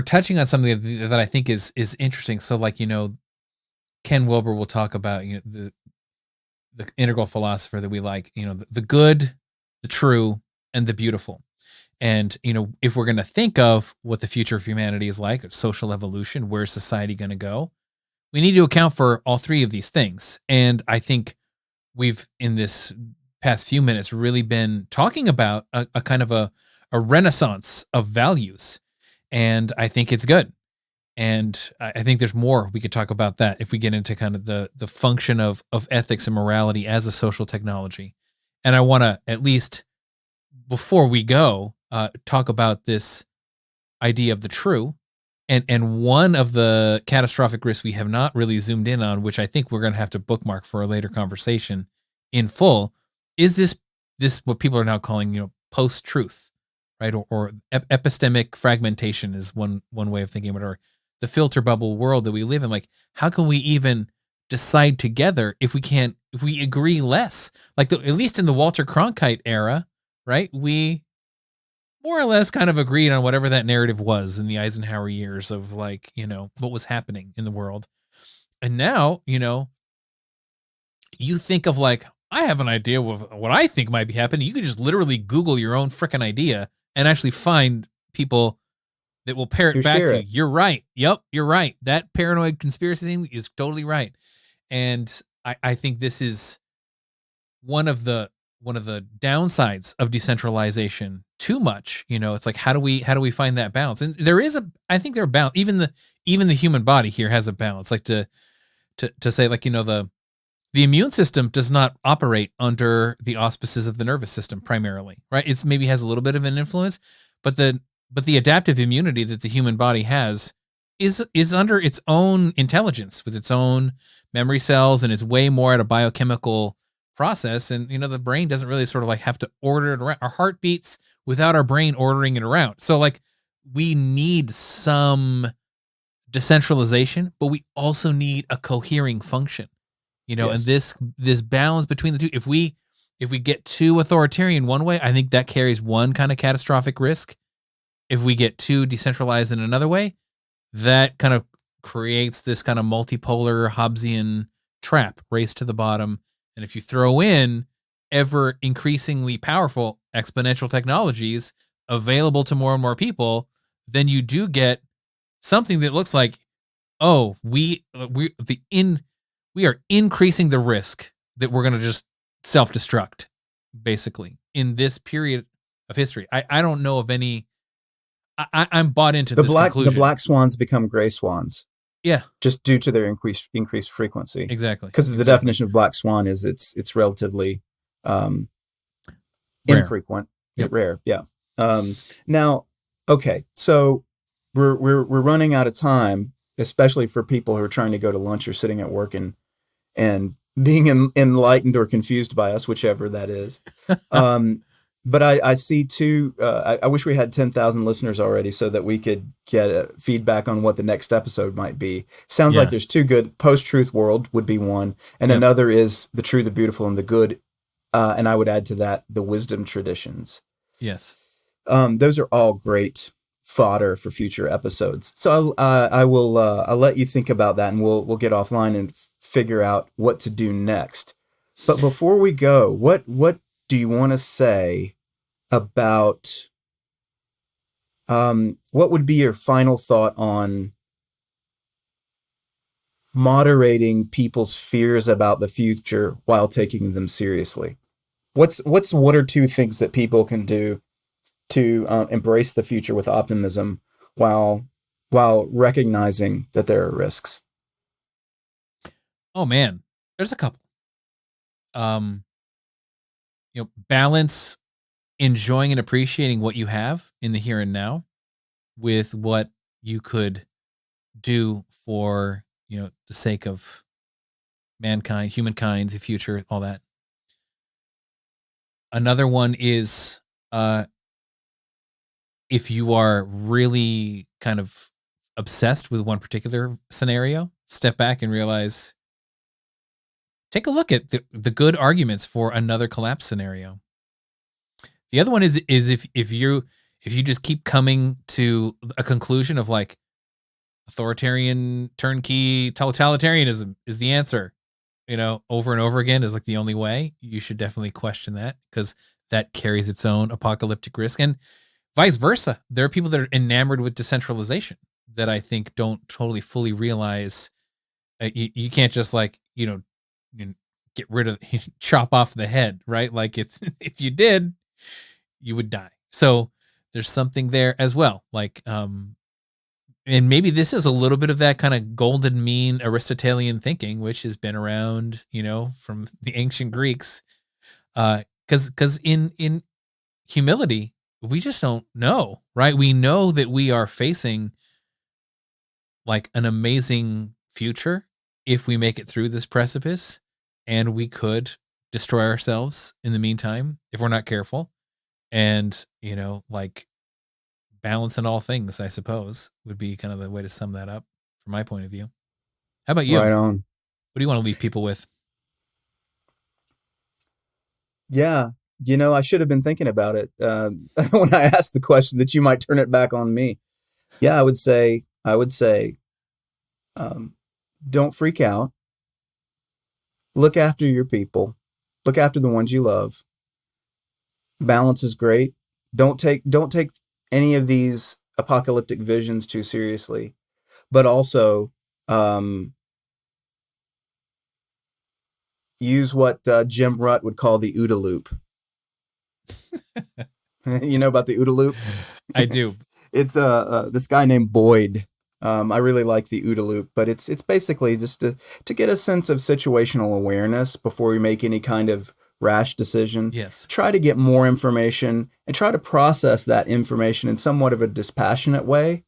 touching on something that I think is interesting. So like, Ken Wilber will talk about, the integral philosopher that we like, the good, the true, and the beautiful. And, if we're going to think of what the future of humanity is like, social evolution, where's society going to go, we need to account for all three of these things. And I think we've, in this past few minutes, really been talking about a kind of a renaissance of values. And I think it's good. And I think there's more we could talk about that if we get into kind of the function of ethics and morality as a social technology. And I want to, at least before we go, talk about this idea of the true. And one of the catastrophic risks we have not really zoomed in on, which I think we're going to have to bookmark for a later conversation in full, is this what people are now calling, post-truth, right? Or epistemic fragmentation is one way of thinking about it, or the filter bubble world that we live in. Like, how can we even decide together if we agree less? Like, at least in the Walter Cronkite era, right? We more or less kind of agreed on whatever that narrative was in the Eisenhower years of like, what was happening in the world. And now, you think of like, I have an idea of what I think might be happening. You can just literally Google your own frickin' idea and actually find people that will parrot back to you. You're right. Yep, you're right. That paranoid conspiracy thing is totally right. And I think this is one of the downsides of decentralization too much. It's like, how do we find that balance? And I think there are balance. Even the human body here has a balance. Like to say, like, the immune system does not operate under the auspices of the nervous system primarily, right? It's maybe has a little bit of an influence, but the adaptive immunity that the human body has is under its own intelligence with its own memory cells, and it's way more at a biochemical process. And, the brain doesn't really sort of like have to order it around. Our heart beats without our brain ordering it around. So like we need some decentralization, but we also need a cohering function, and this balance between the two. If we get too authoritarian one way, I think that carries one kind of catastrophic risk. If we get too decentralized in another way, that kind of creates this kind of multipolar Hobbesian trap, race to the bottom. And if you throw in ever increasingly powerful exponential technologies available to more and more people, then you do get something that looks like, oh, we are increasing the risk that we're going to just self-destruct, basically, in this period of history. I don't know of any. I'm bought into this conclusion. The black swans become gray swans. Yeah, just due to their increased frequency. Exactly. Because the definition of black swan is it's relatively infrequent, rare. Yeah. Now, okay, so we're running out of time, especially for people who are trying to go to lunch or sitting at work and being enlightened or confused by us, whichever that is. But I see two. I wish we had 10,000 listeners already so that we could get feedback on what the next episode might be. Sounds like there's two good. Post-truth world would be one, and another is the true, the beautiful, and the good. And I would add to that the wisdom traditions. Yes, those are all great fodder for future episodes. So I'll let you think about that, and we'll get offline and figure out what to do next. But before we go, what do you want to say about what would be your final thought on moderating people's fears about the future while taking them seriously? What's one or two things that people can do to embrace the future with optimism while recognizing that there are risks? Oh man, there's a couple. Balance enjoying and appreciating what you have in the here and now with what you could do for, the sake of mankind, humankind, the future, all that. Another one is, if you are really kind of obsessed with one particular scenario, step back and realize, take a look at the good arguments for another collapse scenario. The other one is if you just keep coming to a conclusion of like authoritarian, turnkey, totalitarianism is the answer, over and over again is like the only way, you should definitely question that, because that carries its own apocalyptic risk, and vice versa. There are people that are enamored with decentralization that I think don't totally fully realize you can't just like, get rid of, chop off the head, right? Like if you did, you would die. So there's something there as well. Like, and maybe this is a little bit of that kind of golden mean Aristotelian thinking, which has been around, from the ancient Greeks. Cause in humility, we just don't know, right? We know that we are facing like an amazing future if we make it through this precipice, and we could destroy ourselves in the meantime if we're not careful. And, like balance in all things, I suppose, would be kind of the way to sum that up from my point of view. How about you? Right on. What do you want to leave people with? Yeah. I should have been thinking about it when I asked the question that you might turn it back on me. Yeah, I would say, don't freak out. Look after your people. Look after the ones you love. Balance is great. Don't take any of these apocalyptic visions too seriously, but also use what Jim Rutt would call the OODA loop. You know about the OODA loop? I do. It's this guy named Boyd. I really like the OODA loop, but it's basically just to get a sense of situational awareness before you make any kind of rash decision. Yes. Try to get more information and try to process that information in somewhat of a dispassionate way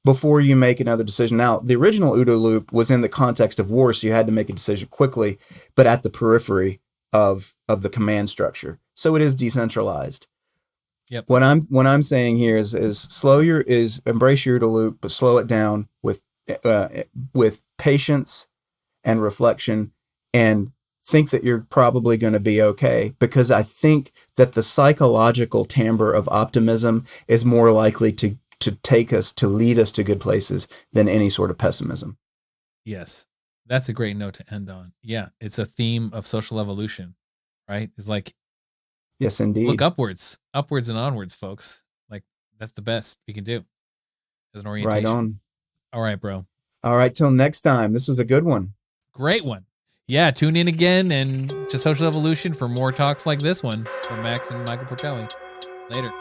before you make another decision. Now, the original OODA loop was in the context of war, so you had to make a decision quickly, but at the periphery of the command structure. So it is decentralized. Yep. What I'm saying here is embrace your OODA loop, but slow it down with with patience and reflection, and think that you're probably going to be okay, because I think that the psychological timbre of optimism is more likely to lead us to good places than any sort of pessimism. Yes. That's a great note to end on. Yeah. It's a theme of social evolution, right? It's like, yes, indeed. Look upwards and onwards, folks. Like, that's the best we can do as an orientation. Right on. All right, bro. All right. Till next time. This was a good one. Great one. Yeah. Tune in again and to Social Evolution for more talks like this one from Max and Michael Porcelli. Later.